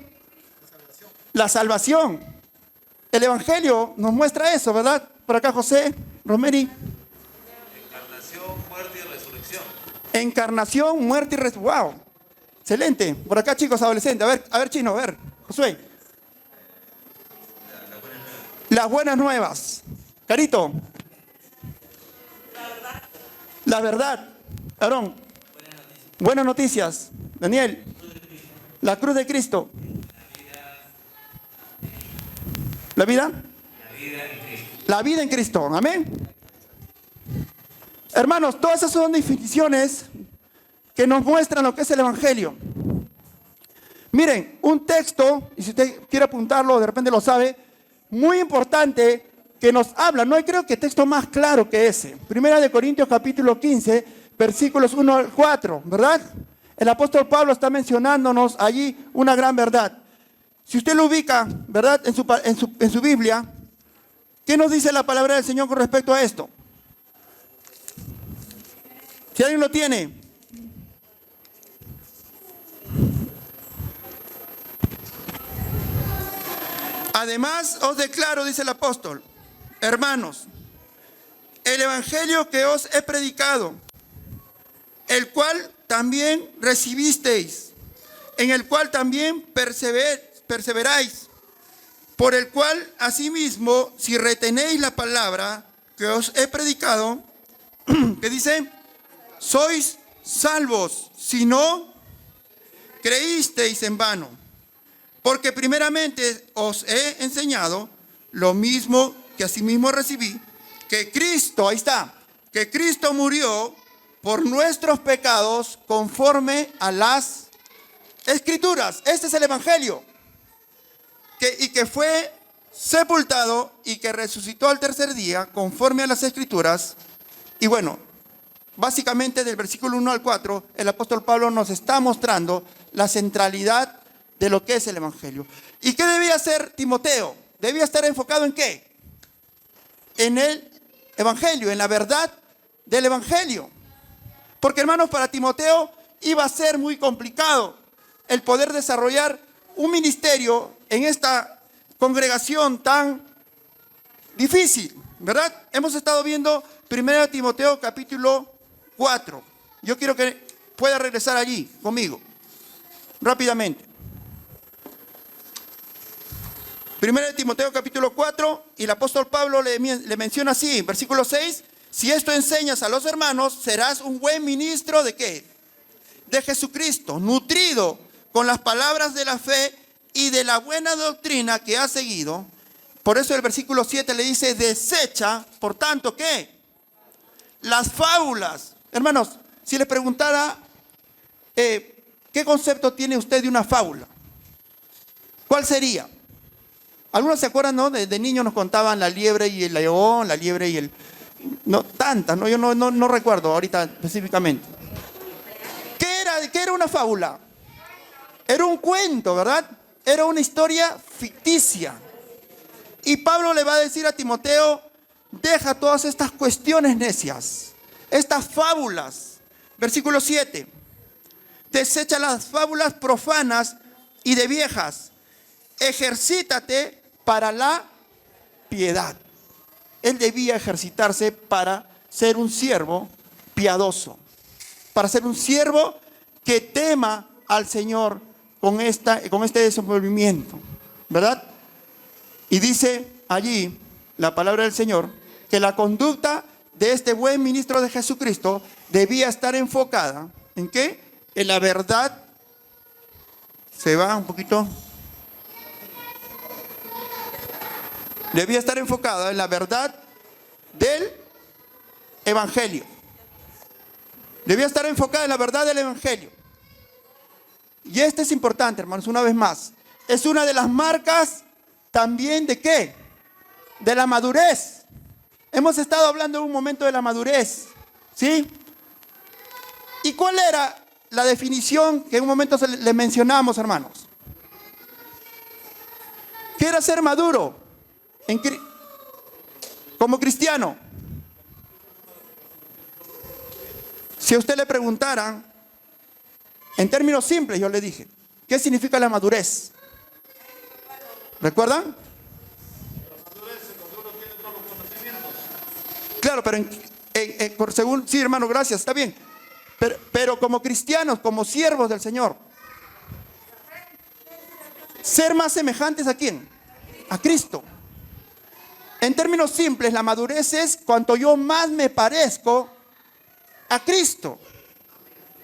Speaker 1: La salvación. El Evangelio nos muestra eso, ¿verdad? Por acá, José, Romeri.
Speaker 3: Encarnación, muerte y resurrección.
Speaker 1: Encarnación, muerte y resurrección. ¡Wow! Excelente. Por acá, chicos, adolescentes. A ver, Chino, a ver. Josué. Las buenas nuevas. Carito. La verdad. Aarón. Buenas noticias. Daniel. La cruz de Cristo. ¿La vida? La vida en Cristo. Amén. Hermanos, todas esas son definiciones que nos muestran lo que es el Evangelio. Miren, un texto, y si usted quiere apuntarlo, de repente lo sabe, muy importante que nos habla, no hay creo que texto más claro que ese. Primera de Corintios capítulo 15, versículos 1 al 4, ¿verdad? El apóstol Pablo está mencionándonos allí una gran verdad. Si usted lo ubica, ¿verdad? En su Biblia, ¿qué nos dice la palabra del Señor con respecto a esto? Si alguien lo tiene. Además, os declaro, dice el apóstol, hermanos, el evangelio que os he predicado, el cual también recibisteis, en el cual también perseveráis, por el cual asimismo, si retenéis la palabra que os he predicado, que dice, sois salvos, si no creísteis en vano. Porque primeramente os he enseñado lo mismo que asimismo recibí, que Cristo, ahí está, que Cristo murió por nuestros pecados conforme a las Escrituras. Este es el Evangelio. Y que fue sepultado y que resucitó al tercer día conforme a las Escrituras. Y bueno, básicamente del versículo 1 al 4, el apóstol Pablo nos está mostrando la centralidad de lo que es el Evangelio. ¿Y qué debía hacer Timoteo? Debía estar enfocado en ¿qué? En el Evangelio, en la verdad del Evangelio. Porque, hermanos, para Timoteo iba a ser muy complicado el poder desarrollar un ministerio en esta congregación tan difícil, ¿verdad? Hemos estado viendo 1 Timoteo capítulo 4. Yo quiero que pueda regresar allí conmigo, rápidamente. 1 Timoteo capítulo 4, y el apóstol Pablo le menciona así, versículo 6, si esto enseñas a los hermanos, serás un buen ministro ¿de qué? De Jesucristo, nutrido con las palabras de la fe y de la buena doctrina que has seguido. Por eso el versículo 7 le dice, desecha, por tanto, ¿qué? Las fábulas. Hermanos, si les preguntara, ¿qué concepto tiene usted de una fábula? ¿Cuál sería? Algunos se acuerdan, ¿no? De niños nos contaban la liebre y el león, la liebre y el... No, tantas, ¿no? Yo no recuerdo ahorita específicamente. ¿Qué era una fábula? Era un cuento, ¿verdad? Era una historia ficticia. Y Pablo le va a decir a Timoteo, deja todas estas cuestiones necias, estas fábulas. Versículo 7. Desecha las fábulas profanas y de viejas. Ejercítate para la piedad. Él debía ejercitarse para ser un siervo piadoso, para ser un siervo que tema al Señor con este desenvolvimiento, ¿verdad? Y dice allí la palabra del Señor que la conducta de este buen ministro de Jesucristo debía estar enfocada ¿en qué? En la verdad. Se va un poquito. Debía estar enfocada en la verdad del Evangelio. Debía estar enfocada en la verdad del Evangelio. Y esto es importante, hermanos, una vez más. Es una de las marcas también de ¿qué? De la madurez. Hemos estado hablando en un momento de la madurez, ¿sí? ¿Y cuál era la definición que en un momento le mencionamos, hermanos? ¿Qué era ser maduro como cristiano? Si a usted le preguntaran, en términos simples, yo le dije, ¿qué significa la madurez? ¿Recuerdan? Claro, pero según, sí, hermano, gracias, está bien. Pero como cristianos, como siervos del Señor, ser más semejantes ¿a quién? A Cristo. En términos simples, la madurez es cuanto yo más me parezco a Cristo.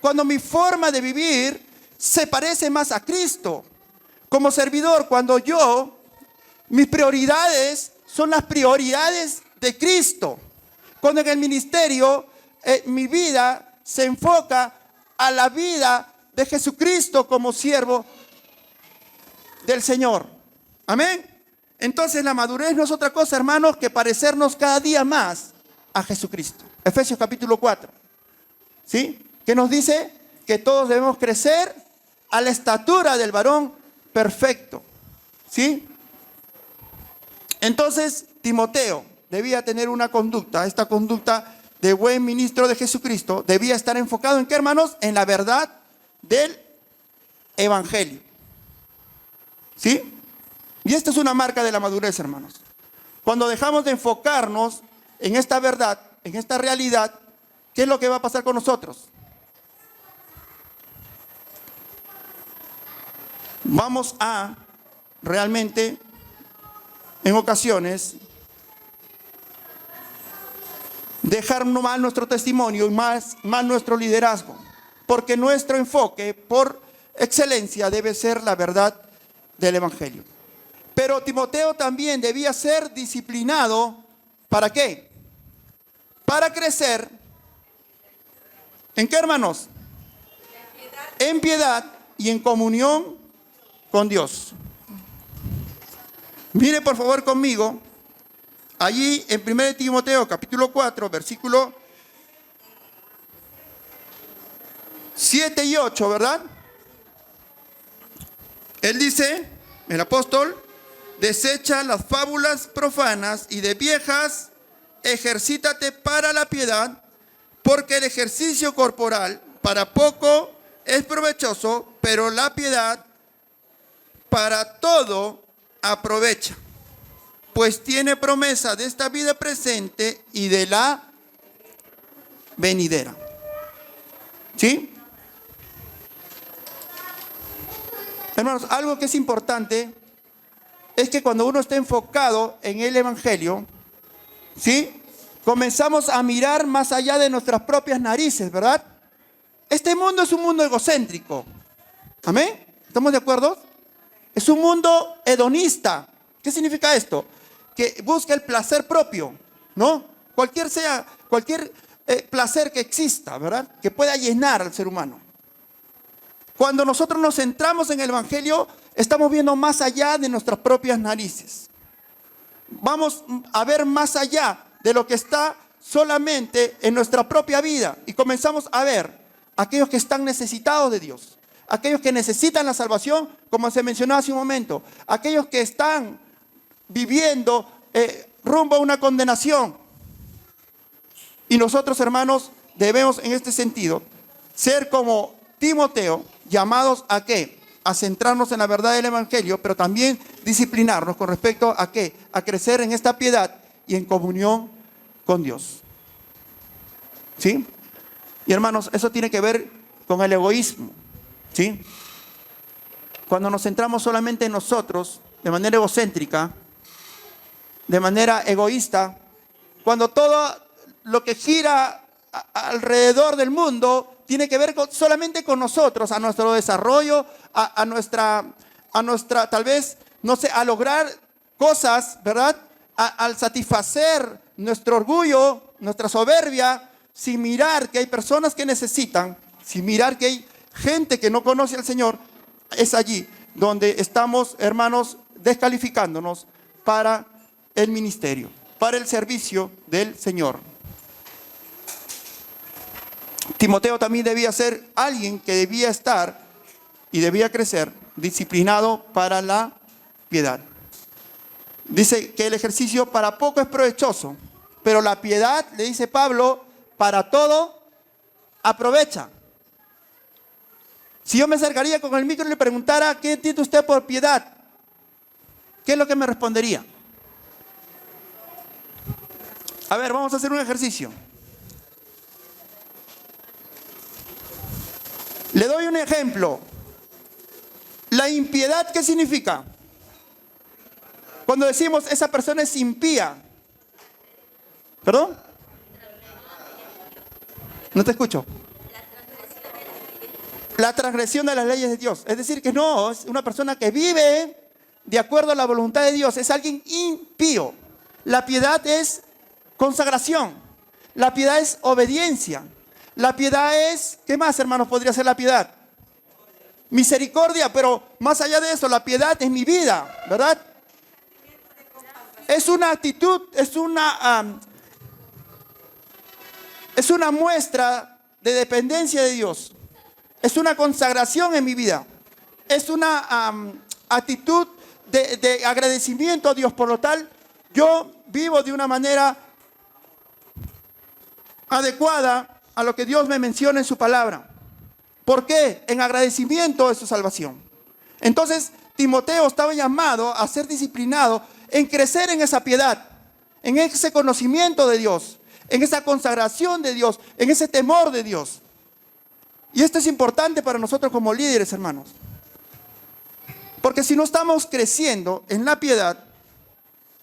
Speaker 1: Cuando mi forma de vivir se parece más a Cristo. Como servidor, cuando mis prioridades son las prioridades de Cristo. Cuando en el ministerio mi vida se enfoca a la vida de Jesucristo como siervo del Señor. Amén. Entonces la madurez no es otra cosa, hermanos, que parecernos cada día más a Jesucristo. Efesios capítulo 4. ¿Sí? Que nos dice que todos debemos crecer a la estatura del varón perfecto. ¿Sí? Entonces Timoteo debía tener una conducta, esta conducta de buen ministro de Jesucristo debía estar enfocado ¿en qué, hermanos? En la verdad del Evangelio. ¿Sí? Y esta es una marca de la madurez, hermanos. Cuando dejamos de enfocarnos en esta verdad, en esta realidad, ¿qué es lo que va a pasar con nosotros? Vamos a realmente, en ocasiones, dejar mal nuestro testimonio y más nuestro liderazgo, porque nuestro enfoque por excelencia debe ser la verdad del Evangelio. Pero Timoteo también debía ser disciplinado. ¿Para qué? Para crecer. ¿En qué, hermanos? En piedad y en comunión con Dios. Mire por favor conmigo, allí en 1 Timoteo capítulo 4, versículo 7 y 8, ¿verdad? Él dice, el apóstol, desecha las fábulas profanas y de viejas, ejercítate para la piedad, porque el ejercicio corporal para poco es provechoso, pero la piedad para todo aprovecha, pues tiene promesa de esta vida presente y de la venidera. ¿Sí? Hermanos, algo que es importante es que cuando uno está enfocado en el Evangelio, ¿sí? Comenzamos a mirar más allá de nuestras propias narices, ¿verdad? Este mundo es un mundo egocéntrico. ¿Amén? ¿Estamos de acuerdo? Es un mundo hedonista. ¿Qué significa esto? Que busca el placer propio, ¿no? Cualquier placer que exista, ¿verdad? Que pueda llenar al ser humano. Cuando nosotros nos centramos en el Evangelio, estamos viendo más allá de nuestras propias narices. Vamos a ver más allá de lo que está solamente en nuestra propia vida. Y comenzamos a ver aquellos que están necesitados de Dios. Aquellos que necesitan la salvación, como se mencionó hace un momento. Aquellos que están viviendo rumbo a una condenación. Y nosotros, hermanos, debemos en este sentido ser como Timoteo, llamados a ¿qué? A centrarnos en la verdad del Evangelio, pero también disciplinarnos con respecto a ¿qué? A crecer en esta piedad y en comunión con Dios. ¿Sí? Y hermanos, eso tiene que ver con el egoísmo. ¿Sí? Cuando nos centramos solamente en nosotros, de manera egocéntrica, de manera egoísta, cuando todo lo que gira alrededor del mundo tiene que ver solamente con nosotros, a nuestro desarrollo, a nuestra, tal vez, no sé, a lograr cosas, ¿verdad? Al satisfacer nuestro orgullo, nuestra soberbia, sin mirar que hay personas que necesitan, sin mirar que hay gente que no conoce al Señor, es allí donde estamos, hermanos, descalificándonos para el ministerio, para el servicio del Señor. Timoteo también debía ser alguien que debía estar y debía crecer disciplinado para la piedad. Dice que el ejercicio para poco es provechoso, pero la piedad, le dice Pablo, para todo aprovecha. Si yo me acercaría con el micro y le preguntara, ¿qué entiende usted por piedad? ¿Qué es lo que me respondería? A ver, vamos a hacer un ejercicio. Le doy un ejemplo. La impiedad, ¿qué significa? Cuando decimos esa persona es impía. ¿Perdón? No te escucho. La transgresión de las leyes de Dios. Es decir, que no, es una persona que vive de acuerdo a la voluntad de Dios. Es alguien impío. La piedad es consagración. La piedad es obediencia. La piedad es, ¿qué más, hermanos, podría ser la piedad? Misericordia, pero más allá de eso, la piedad es mi vida, ¿verdad? Es una actitud, es una muestra de dependencia de Dios. Es una consagración en mi vida. Es una actitud de agradecimiento a Dios. Por lo tal, yo vivo de una manera adecuada a lo que Dios me menciona en su palabra. ¿Por qué? En agradecimiento de su salvación. Entonces, Timoteo estaba llamado a ser disciplinado en crecer en esa piedad, en ese conocimiento de Dios, en esa consagración de Dios, en ese temor de Dios. Y esto es importante para nosotros como líderes, hermanos. Porque si no estamos creciendo en la piedad,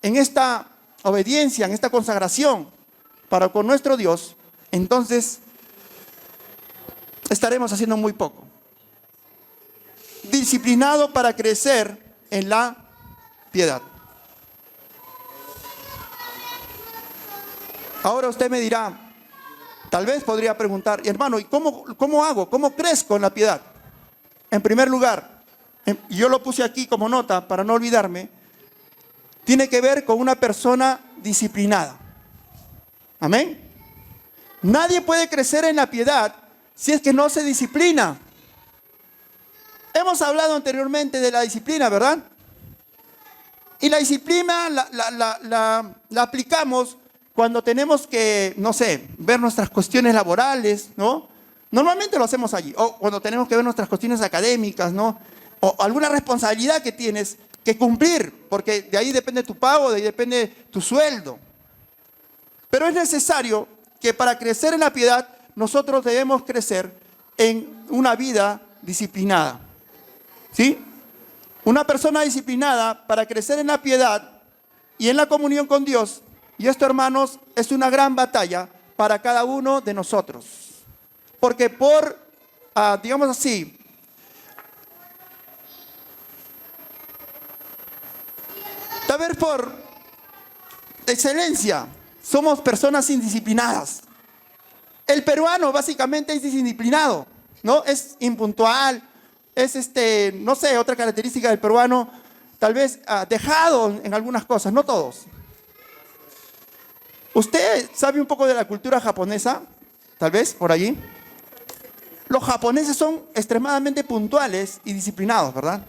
Speaker 1: en esta obediencia, en esta consagración para con nuestro Dios, entonces estaremos haciendo muy poco. Disciplinado para crecer en la piedad. Ahora usted me dirá, tal vez podría preguntar, hermano, ¿y cómo hago? ¿Cómo crezco en la piedad? En primer lugar, yo lo puse aquí como nota para no olvidarme, tiene que ver con una persona disciplinada. Amén. Nadie puede crecer en la piedad si es que no se disciplina. Hemos hablado anteriormente de la disciplina, ¿verdad? Y la disciplina la aplicamos cuando tenemos que, no sé, ver nuestras cuestiones laborales, ¿no? Normalmente lo hacemos allí. O cuando tenemos que ver nuestras cuestiones académicas, ¿no? O alguna responsabilidad que tienes que cumplir, porque de ahí depende tu pago, de ahí depende tu sueldo. Pero es necesario que para crecer en la piedad, nosotros debemos crecer en una vida disciplinada. ¿Sí? Una persona disciplinada para crecer en la piedad y en la comunión con Dios, y esto, hermanos, es una gran batalla para cada uno de nosotros. Porque digamos así, tal vez por excelencia, somos personas indisciplinadas. El peruano básicamente es indisciplinado, ¿no? Es impuntual, no sé, otra característica del peruano, tal vez dejado en algunas cosas, no todos. ¿Usted sabe un poco de la cultura japonesa? Tal vez, por allí. Los japoneses son extremadamente puntuales y disciplinados, ¿verdad?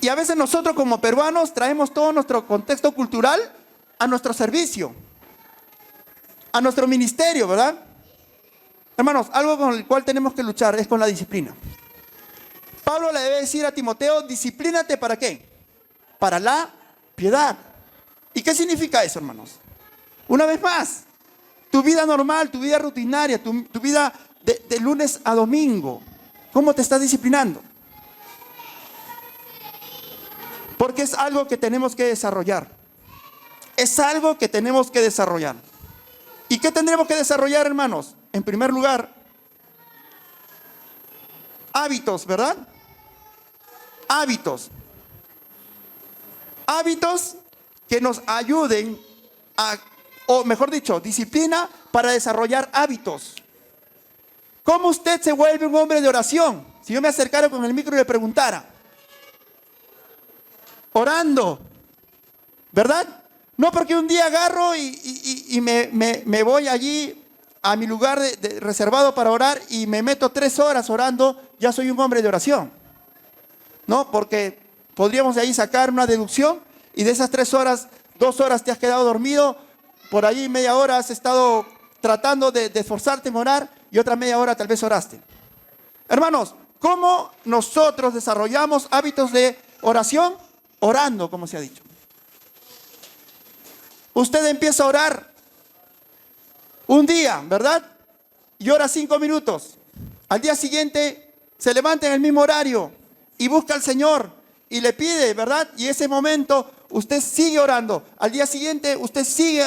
Speaker 1: Y a veces nosotros como peruanos traemos todo nuestro contexto cultural a nuestro servicio, a nuestro ministerio, ¿verdad? Hermanos, algo con el cual tenemos que luchar es con la disciplina. Pablo le debe decir a Timoteo, disciplínate ¿para qué? Para la piedad. ¿Y qué significa eso, hermanos? Una vez más, tu vida normal, tu vida rutinaria, tu vida de lunes a domingo, ¿cómo te estás disciplinando? Porque es algo que tenemos que desarrollar. Es algo que tenemos que desarrollar. ¿Y qué tendremos que desarrollar, hermanos? En primer lugar, hábitos, ¿verdad? Hábitos. Hábitos que nos ayuden o mejor dicho, disciplina para desarrollar hábitos. ¿Cómo usted se vuelve un hombre de oración? Si yo me acercara con el micro y le preguntara. Orando, ¿verdad? No porque un día agarro y me voy allí a mi lugar reservado para orar y me meto 3 horas orando, ya soy un hombre de oración. No, porque podríamos de ahí sacar una deducción y de esas 3 horas, 2 horas te has quedado dormido, por ahí media hora has estado tratando de esforzarte en orar y otra media hora tal vez oraste. Hermanos, ¿cómo nosotros desarrollamos hábitos de oración? Orando, como se ha dicho. Usted empieza a orar un día, ¿verdad? Y ora 5 minutos. Al día siguiente se levanta en el mismo horario y busca al Señor y le pide, ¿verdad? Y ese momento usted sigue orando. Al día siguiente usted sigue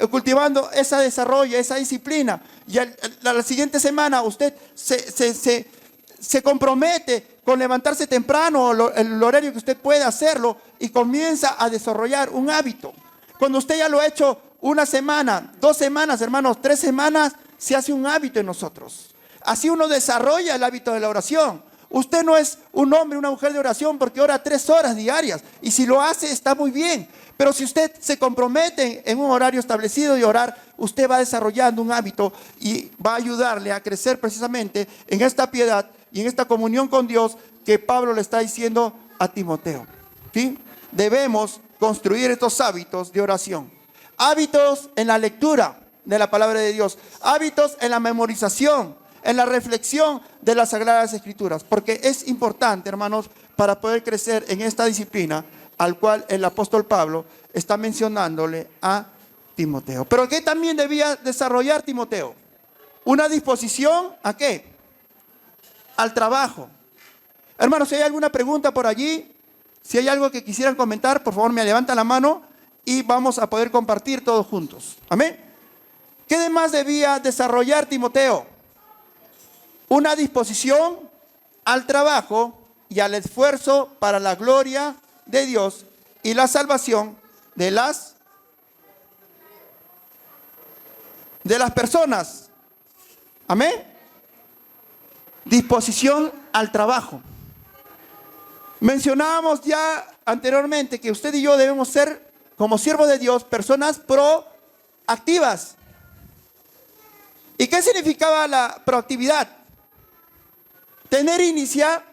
Speaker 1: cultivando ese desarrollo, esa disciplina. Y a la siguiente semana usted se compromete con levantarse temprano, el horario que usted puede hacerlo, y comienza a desarrollar un hábito. Cuando usted ya lo ha hecho 1 semana, 2 semanas, hermanos, 3 semanas, se hace un hábito en nosotros. Así uno desarrolla el hábito de la oración. Usted no es un hombre, una mujer de oración porque ora 3 horas diarias. Y si lo hace, está muy bien. Pero si usted se compromete en un horario establecido de orar, usted va desarrollando un hábito y va a ayudarle a crecer precisamente en esta piedad y en esta comunión con Dios que Pablo le está diciendo a Timoteo. ¿Sí? Debemos construir estos hábitos de oración. Hábitos en la lectura de la palabra de Dios. Hábitos en la memorización, en la reflexión de las Sagradas Escrituras. Porque es importante, hermanos, para poder crecer en esta disciplina al cual el apóstol Pablo está mencionándole a Timoteo. Pero ¿qué también debía desarrollar Timoteo? Una disposición ¿a qué? Al trabajo. Hermanos, si hay alguna pregunta por allí, si hay algo que quisieran comentar, por favor me levantan la mano y vamos a poder compartir todos juntos. Amén. ¿Qué demás debía desarrollar Timoteo? Una disposición al trabajo y al esfuerzo para la gloria de Dios y la salvación de las personas. Amén. Disposición al trabajo. Mencionábamos ya anteriormente que usted y yo debemos ser, como siervos de Dios, personas proactivas. ¿Y qué significaba la proactividad? Tener iniciativa.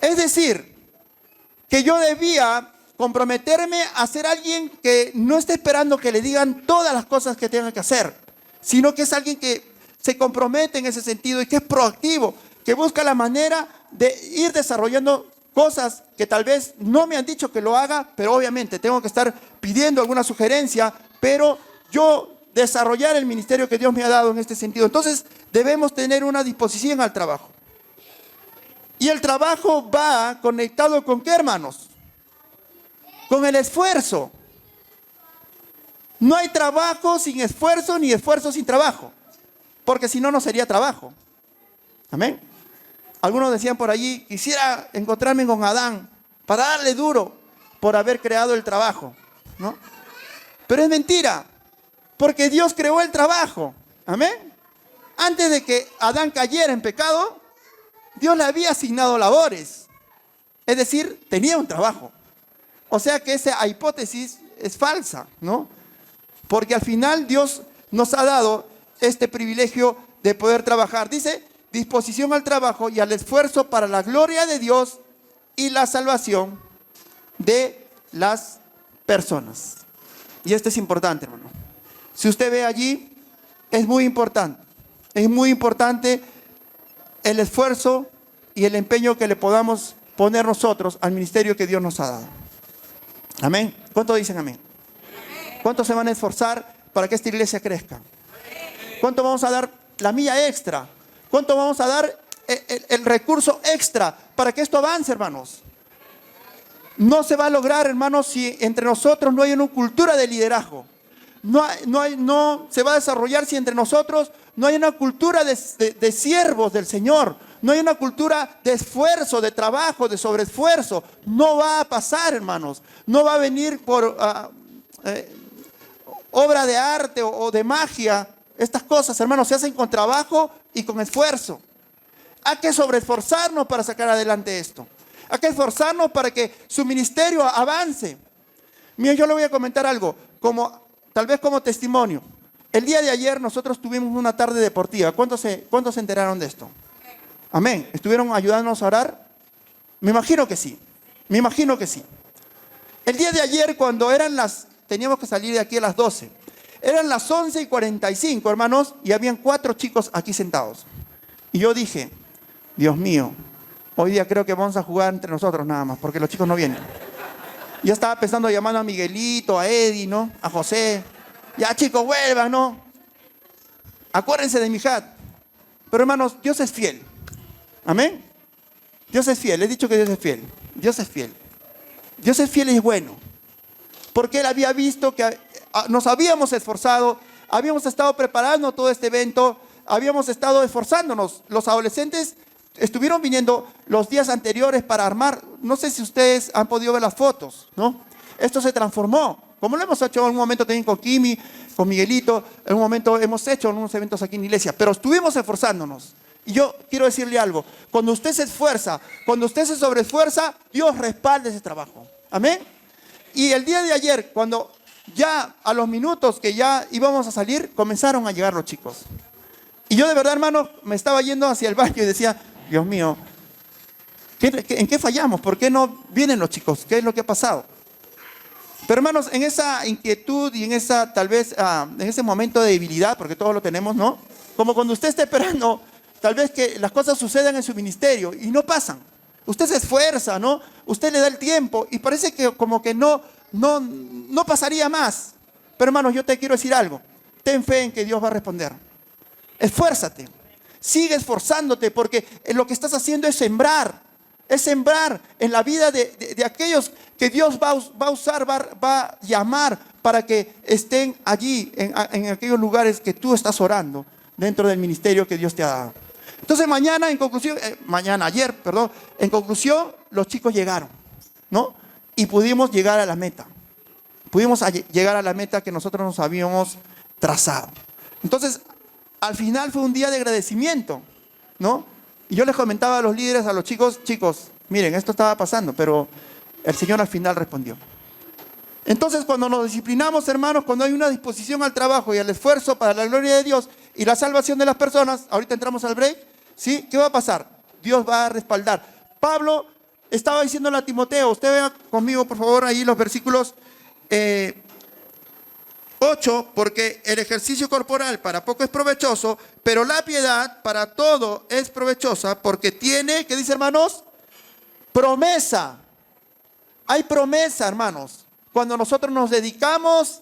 Speaker 1: Es decir, que yo debía comprometerme a ser alguien que no esté esperando que le digan todas las cosas que tenga que hacer, sino que es alguien que se compromete en ese sentido y que es proactivo, que busca la manera de ir desarrollando cosas que tal vez no me han dicho que lo haga, pero obviamente tengo que estar pidiendo alguna sugerencia, pero yo desarrollar el ministerio que Dios me ha dado en este sentido. Entonces debemos tener una disposición al trabajo. Y el trabajo va conectado con ¿qué, hermanos? Con el esfuerzo. No hay trabajo sin esfuerzo, ni esfuerzo sin trabajo. Porque si no, no sería trabajo. Amén. Algunos decían por allí, quisiera encontrarme con Adán para darle duro por haber creado el trabajo, ¿no? Pero es mentira, porque Dios creó el trabajo. Amén. Antes de que Adán cayera en pecado, Dios le había asignado labores. Es decir, tenía un trabajo. O sea que esa hipótesis es falsa, ¿no? Porque al final Dios nos ha dado este privilegio de poder trabajar. Dice, disposición al trabajo y al esfuerzo para la gloria de Dios y la salvación de las personas. Y esto es importante, hermano. Si usted ve allí, es muy importante. Es muy importante el esfuerzo y el empeño que le podamos poner nosotros al ministerio que Dios nos ha dado. Amén. ¿Cuántos dicen amén? ¿Cuántos se van a esforzar para que esta iglesia crezca? ¿Cuánto vamos a dar la milla extra? ¿Cuánto vamos a dar el recurso extra para que esto avance, hermanos? No se va a lograr, hermanos, si entre nosotros no hay una cultura de liderazgo. No se va a desarrollar si entre nosotros no hay una cultura de siervos del Señor. No hay una cultura de esfuerzo, de trabajo, de sobreesfuerzo. No va a pasar, hermanos. No va a venir por obra de arte o de magia. Estas cosas, hermanos, se hacen con trabajo y con esfuerzo. Hay que sobreesforzarnos para sacar adelante esto. Hay que esforzarnos para que su ministerio avance. Miren, yo le voy a comentar algo, tal vez como testimonio. El día de ayer nosotros tuvimos una tarde deportiva. ¿Cuántos se enteraron de esto? Amén. ¿Estuvieron ayudándonos a orar? Me imagino que sí. Me imagino que sí. El día de ayer, cuando teníamos que salir de aquí a las 12. Eran las 11:45, hermanos, y habían 4 chicos aquí sentados. Y yo dije, Dios mío, hoy día creo que vamos a jugar entre nosotros nada más, porque los chicos no vienen. Yo estaba pensando llamando a Miguelito, a Eddie, ¿no? A José. Ya, chicos, vuelvan, ¿no? Acuérdense de mi hat. Pero, hermanos, Dios es fiel. Amén. Dios es fiel. He dicho que Dios es fiel. Dios es fiel. Dios es fiel y es bueno. Porque Él había visto que nos habíamos esforzado, habíamos estado preparando todo este evento, habíamos estado esforzándonos. Los adolescentes estuvieron viniendo los días anteriores para armar. No sé si ustedes han podido ver las fotos, ¿no? Esto se transformó. Como lo hemos hecho en un momento también con Kimi, con Miguelito, en un momento hemos hecho unos eventos aquí en la iglesia, pero estuvimos esforzándonos. Y yo quiero decirle algo, cuando usted se esfuerza, cuando usted se sobreesfuerza, Dios respalda ese trabajo. Amén. Y el día de ayer, cuando ya a los minutos que ya íbamos a salir, comenzaron a llegar los chicos. Y yo de verdad, hermano, me estaba yendo hacia el baño y decía, Dios mío, ¿en qué fallamos? ¿Por qué no vienen los chicos? ¿Qué es lo que ha pasado? Pero hermanos, en esa inquietud y en esa, tal vez, en ese momento de debilidad, porque todos lo tenemos, ¿no? Como cuando usted está esperando, tal vez que las cosas sucedan en su ministerio y no pasan. Usted se esfuerza, ¿no? Usted le da el tiempo y parece que como que no pasaría más. Pero hermanos, yo te quiero decir algo. Ten fe en que Dios va a responder. Esfuérzate. Sigue esforzándote porque lo que estás haciendo es sembrar. Es sembrar en la vida de aquellos que Dios va a usar, va a llamar para que estén allí, en aquellos lugares que tú estás orando, dentro del ministerio que Dios te ha dado. Entonces ayer, en conclusión, los chicos llegaron, ¿no? Y pudimos llegar a la meta. Pudimos llegar a la meta que nosotros nos habíamos trazado. Entonces, al final fue un día de agradecimiento, ¿no? Y yo les comentaba a los líderes, a los chicos, miren, esto estaba pasando, pero el Señor al final respondió. Entonces, cuando nos disciplinamos, hermanos, cuando hay una disposición al trabajo y al esfuerzo para la gloria de Dios y la salvación de las personas, ahorita entramos al break, ¿sí? ¿Qué va a pasar? Dios va a respaldar. Pablo estaba diciéndole a Timoteo, usted vea conmigo, por favor, ahí los versículos 8, porque el ejercicio corporal para poco es provechoso, pero la piedad para todo es provechosa, porque tiene, ¿qué dice, hermanos? Promesa. Hay promesa, hermanos, cuando nosotros nos dedicamos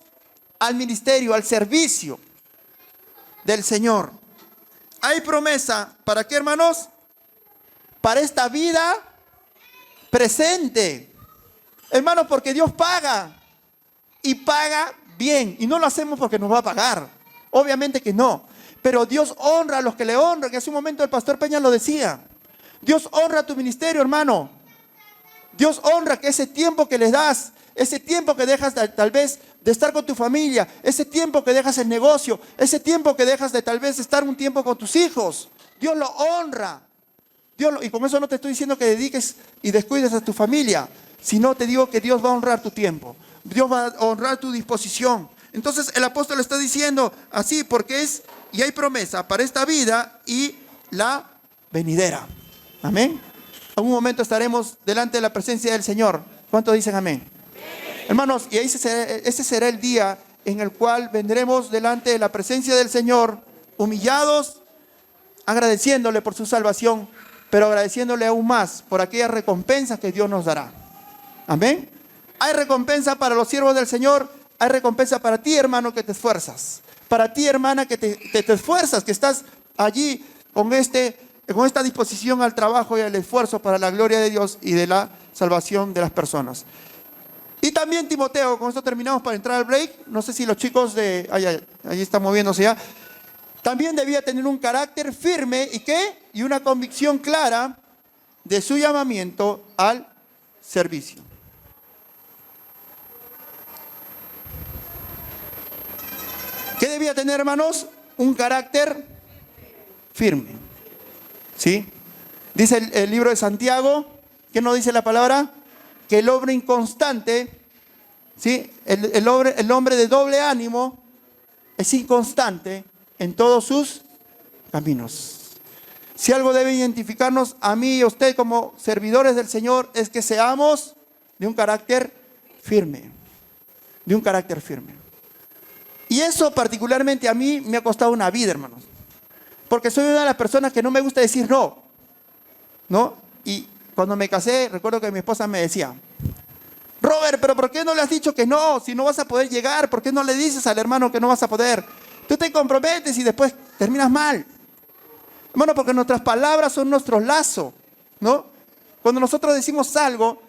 Speaker 1: al ministerio, al servicio del Señor. Hay promesa, ¿para qué, hermanos? Para esta vida presente. Hermanos, porque Dios paga y paga bien, y no lo hacemos porque nos va a pagar, obviamente que no, pero Dios honra a los que le honran, que hace un momento el pastor Peña lo decía. Dios honra tu ministerio, hermano. Dios honra que ese tiempo que les das, ese tiempo que dejas tal vez de estar con tu familia, ese tiempo que dejas el negocio, ese tiempo que dejas de tal vez estar un tiempo con tus hijos. Dios lo honra. Y con eso no te estoy diciendo que dediques y descuides a tu familia, sino te digo que Dios va a honrar tu tiempo. Dios va a honrar tu disposición. Entonces el apóstol está diciendo así, porque y hay promesa para esta vida y la venidera. Amén. En un momento estaremos delante de la presencia del Señor. ¿Cuántos dicen amén? Hermanos, y ese será el día en el cual vendremos delante de la presencia del Señor, humillados, agradeciéndole por su salvación, pero agradeciéndole aún más por aquellas recompensas que Dios nos dará. Amén. Hay recompensa para los siervos del Señor, hay recompensa para ti, hermano, que te esfuerzas. Para ti, hermana, que te esfuerzas, que estás allí con esta disposición al trabajo y al esfuerzo para la gloria de Dios y de la salvación de las personas. Y también Timoteo, con esto terminamos para entrar al break. No sé si los chicos ahí están moviéndose ya. También debía tener un carácter firme y una convicción clara de su llamamiento al servicio. ¿Qué debía tener, hermanos? Un carácter firme. ¿Sí? Dice el libro de Santiago, ¿qué nos dice la palabra? Que el hombre inconstante, ¿sí? El hombre de doble ánimo es inconstante en todos sus caminos. Si algo debe identificarnos a mí y a usted como servidores del Señor, es que seamos de un carácter firme. De un carácter firme. Y eso particularmente a mí me ha costado una vida, hermanos. Porque soy una de las personas que no me gusta decir no. ¿No? Y cuando me casé, recuerdo que mi esposa me decía: Robert, pero ¿por qué no le has dicho que no? Si no vas a poder llegar, ¿por qué no le dices al hermano que no vas a poder? Tú te comprometes y después terminas mal. Hermano, porque nuestras palabras son nuestros lazos, ¿no? Cuando nosotros decimos algo,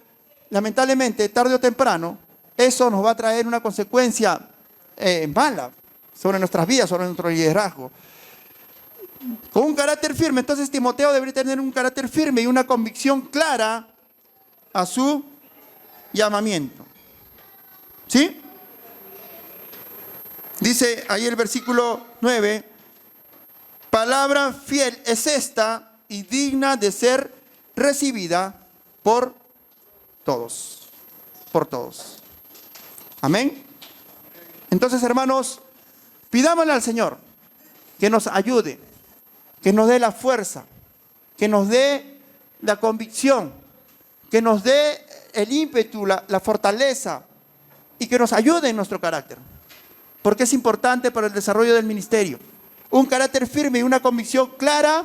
Speaker 1: lamentablemente, tarde o temprano, eso nos va a traer una consecuencia mala sobre nuestras vidas, sobre nuestro liderazgo. Con un carácter firme, entonces Timoteo debería tener un carácter firme y una convicción clara a su llamamiento. ¿Sí? Dice ahí el versículo 9: palabra fiel es esta y digna de ser recibida por todos. Por todos. Amén. Entonces, hermanos, pidámosle al Señor que nos ayude, que nos dé la fuerza, que nos dé la convicción, que nos dé el ímpetu, la fortaleza y que nos ayude en nuestro carácter. Porque es importante para el desarrollo del ministerio. Un carácter firme y una convicción clara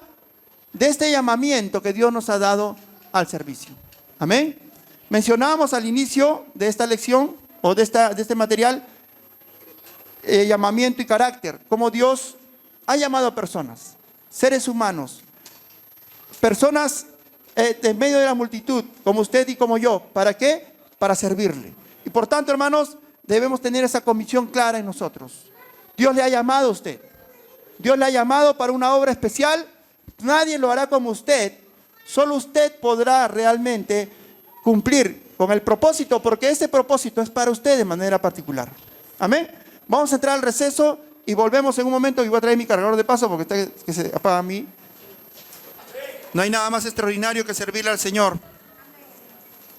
Speaker 1: de este llamamiento que Dios nos ha dado al servicio. Amén. Mencionábamos al inicio de esta lección o de este material llamamiento y carácter. Cómo Dios ha llamado a personas, seres humanos, personas en medio de la multitud, como usted y como yo. ¿Para qué? Para servirle. Y por tanto, hermanos, debemos tener esa convicción clara en nosotros. Dios le ha llamado a usted. Dios le ha llamado para una obra especial. Nadie lo hará como usted. Solo usted podrá realmente cumplir con el propósito, porque ese propósito es para usted de manera particular. Amén. Vamos a entrar al receso y volvemos en un momento. Y voy a traer mi cargador de paso porque está que se apaga a mí. No hay nada más extraordinario que servirle al Señor,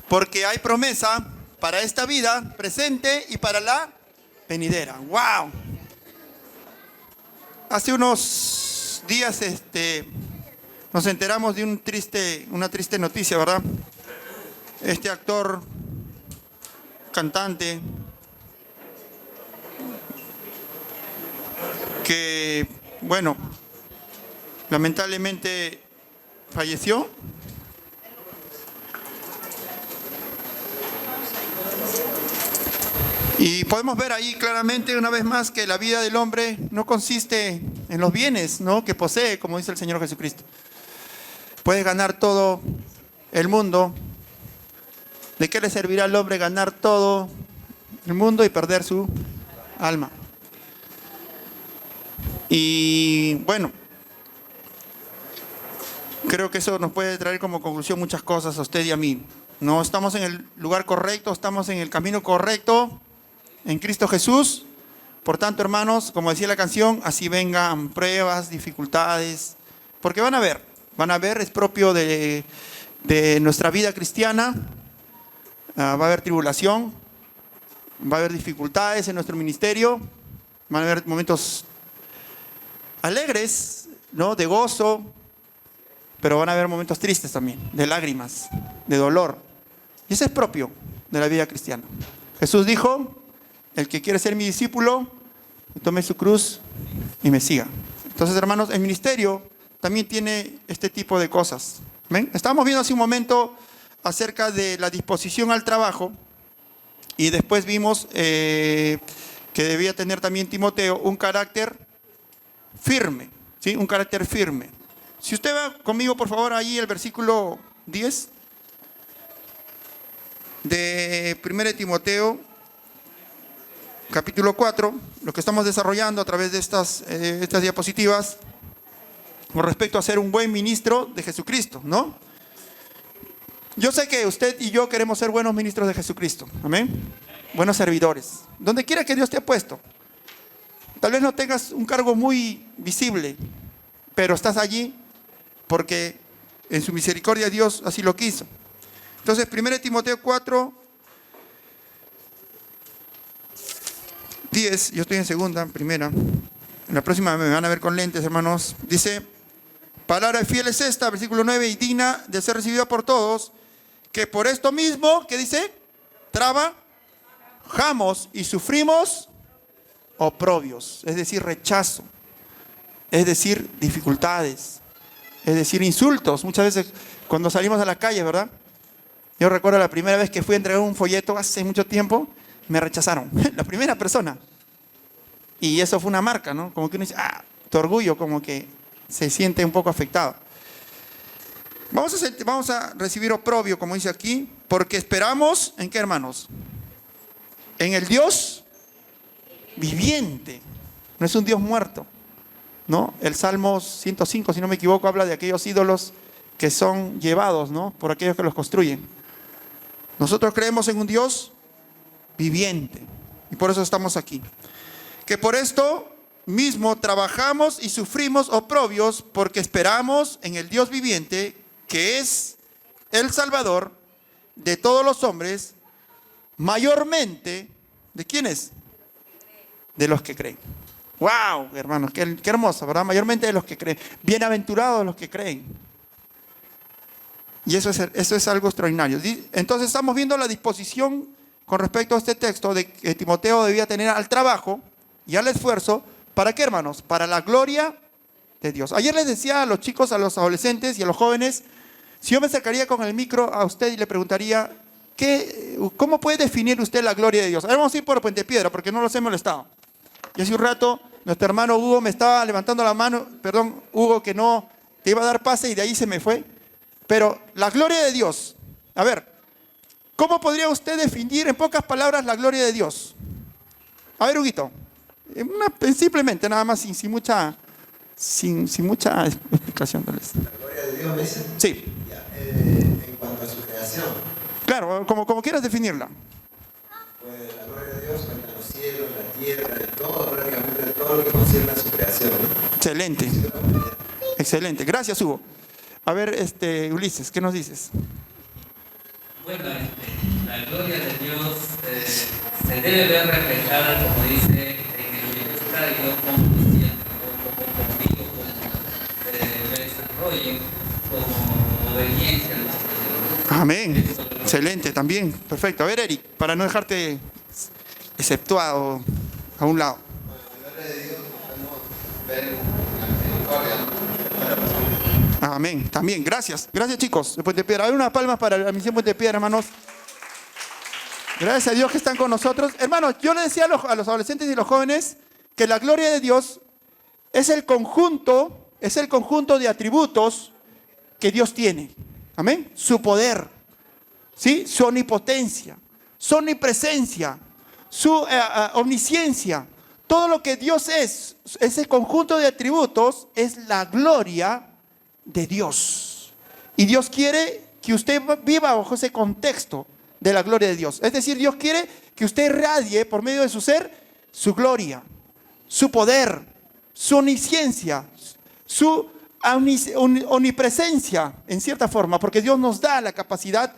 Speaker 1: porque hay promesa para esta vida presente y para la venidera. ¡Wow! Hace unos días nos enteramos de una triste noticia, ¿verdad? Este actor, cantante, que, bueno, lamentablemente falleció. Y podemos ver ahí claramente una vez más que la vida del hombre no consiste en los bienes, ¿no?, que posee, como dice el Señor Jesucristo. Puedes ganar todo el mundo. ¿De qué le servirá al hombre ganar todo el mundo y perder su alma? Y bueno, creo que eso nos puede traer como conclusión muchas cosas a usted y a mí. No estamos en el lugar correcto, estamos en el camino correcto, en Cristo Jesús. Por tanto, hermanos, como decía la canción, así vengan pruebas, dificultades, porque van a ver, es propio de nuestra vida cristiana. Va a haber tribulación, va a haber dificultades en nuestro ministerio, van a haber momentos alegres, ¿no?, de gozo, pero van a haber momentos tristes también, de lágrimas, de dolor. Y eso es propio de la vida cristiana. Jesús dijo: el que quiere ser mi discípulo, tome su cruz y me siga. Entonces, hermanos, el ministerio también tiene este tipo de cosas. ¿Ven? Estábamos viendo hace un momento acerca de la disposición al trabajo, y después vimos que debía tener también Timoteo un carácter firme, ¿sí? Un carácter firme. Si usted va conmigo, por favor, ahí el versículo 10 de 1 Timoteo, capítulo 4, lo que estamos desarrollando a través de estas diapositivas con respecto a ser un buen ministro de Jesucristo, ¿no? Yo sé que usted y yo queremos ser buenos ministros de Jesucristo, amén, buenos servidores, donde quiera que Dios te ha puesto. Tal vez no tengas un cargo muy visible, pero estás allí porque en su misericordia Dios así lo quiso. Entonces, 1 Timoteo 4, 10, yo estoy en segunda, primera. En la próxima me van a ver con lentes, hermanos. Dice: palabra fiel es esta, versículo 9, y digna de ser recibida por todos, que por esto mismo, ¿qué dice? Trabajamos y sufrimos oprobios, es decir, rechazo, es decir, dificultades, es decir, insultos. Muchas veces cuando salimos a la calle, ¿verdad? Yo recuerdo la primera vez que fui a entregar un folleto hace mucho tiempo, me rechazaron, la primera persona. Y eso fue una marca, ¿no? Como que uno dice, tu orgullo como que se siente un poco afectado. Vamos a recibir oprobio, como dice aquí, porque esperamos, ¿en qué, hermanos? En el Dios viviente. No es un Dios muerto, ¿no? El Salmo 105, si no me equivoco, habla de aquellos ídolos que son llevados, ¿no?, por aquellos que los construyen. Nosotros creemos en un Dios viviente y por eso estamos aquí. Que por esto mismo trabajamos y sufrimos oprobios, porque esperamos en el Dios viviente, que es el Salvador de todos los hombres, mayormente, ¿de quiénes? De los que creen. ¡Wow, hermanos! Qué hermoso, ¿verdad? Mayormente de los que creen. Bienaventurados los que creen. Y eso es algo extraordinario. Entonces estamos viendo la disposición con respecto a este texto de que Timoteo debía tener al trabajo y al esfuerzo. ¿Para qué, hermanos? Para la gloria de Dios. Ayer les decía a los chicos, a los adolescentes y a los jóvenes, si yo me acercaría con el micro a usted y le preguntaría, ¿cómo puede definir usted la gloria de Dios? Ahora vamos a ir por Puente Piedra porque no los he molestado. Y hace un rato nuestro hermano Hugo me estaba levantando la mano, perdón, Hugo, que no te iba a dar pase y de ahí se me fue. Pero la gloria de Dios, a ver, ¿cómo podría usted definir en pocas palabras la gloria de Dios? A ver, Huguito, simplemente, nada más, sin mucha explicación. Tal vez.
Speaker 7: ¿La gloria de Dios me dice?
Speaker 1: Sí.
Speaker 7: Ya, en cuanto a su creación.
Speaker 1: Claro, como quieras definirla.
Speaker 7: Pues la gloria de Dios cuenta los cielos, la tierra, y todo, prácticamente todo lo que concierne a su creación, ¿no?
Speaker 1: Excelente. Excelente. Gracias, Hugo. A ver, Ulises, ¿qué nos dices?
Speaker 8: Bueno, la gloria de Dios se debe ver reflejada, como dice, en el bienestar y no como cristiano, como conmigo, como desarrollo, como obediencia a los Dios.
Speaker 1: Amén. Excelente, también. Perfecto. A ver, Eric, para no dejarte exceptuado a un lado.
Speaker 7: Bueno, la gloria de Dios podemos ver en la misericordia, ¿no?
Speaker 1: Amén. También. Gracias. Gracias, chicos de Puente Piedra. A ver, unas palmas para la misión Puente Piedra, hermanos. Gracias a Dios que están con nosotros. Hermanos, yo les decía a los adolescentes y los jóvenes que la gloria de Dios es el conjunto de atributos que Dios tiene. Amén. Su poder, ¿sí? Su omnipotencia, su omnipresencia, su omnisciencia. Todo lo que Dios es, ese conjunto de atributos, es la gloria de Dios. Y Dios quiere que usted viva bajo ese contexto de la gloria de Dios. Es decir, Dios quiere que usted irradie por medio de su ser, su gloria, su poder, su omnisciencia, su omnipresencia, en cierta forma, porque Dios nos da la capacidad,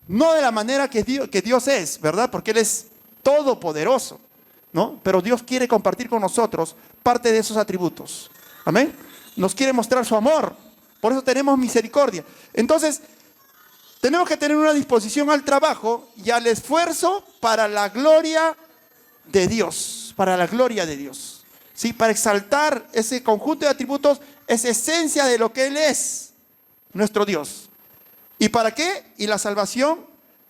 Speaker 1: no de la manera que Dios es, ¿verdad? Porque Él es todopoderoso, ¿no? Pero Dios quiere compartir con nosotros parte de esos atributos. Amén. Nos quiere mostrar su amor. Por eso tenemos misericordia. Entonces, tenemos que tener una disposición al trabajo y al esfuerzo para la gloria de Dios. Para la gloria de Dios. ¿Sí? Para exaltar ese conjunto de atributos, esa esencia de lo que Él es, nuestro Dios. ¿Y para qué? Y la salvación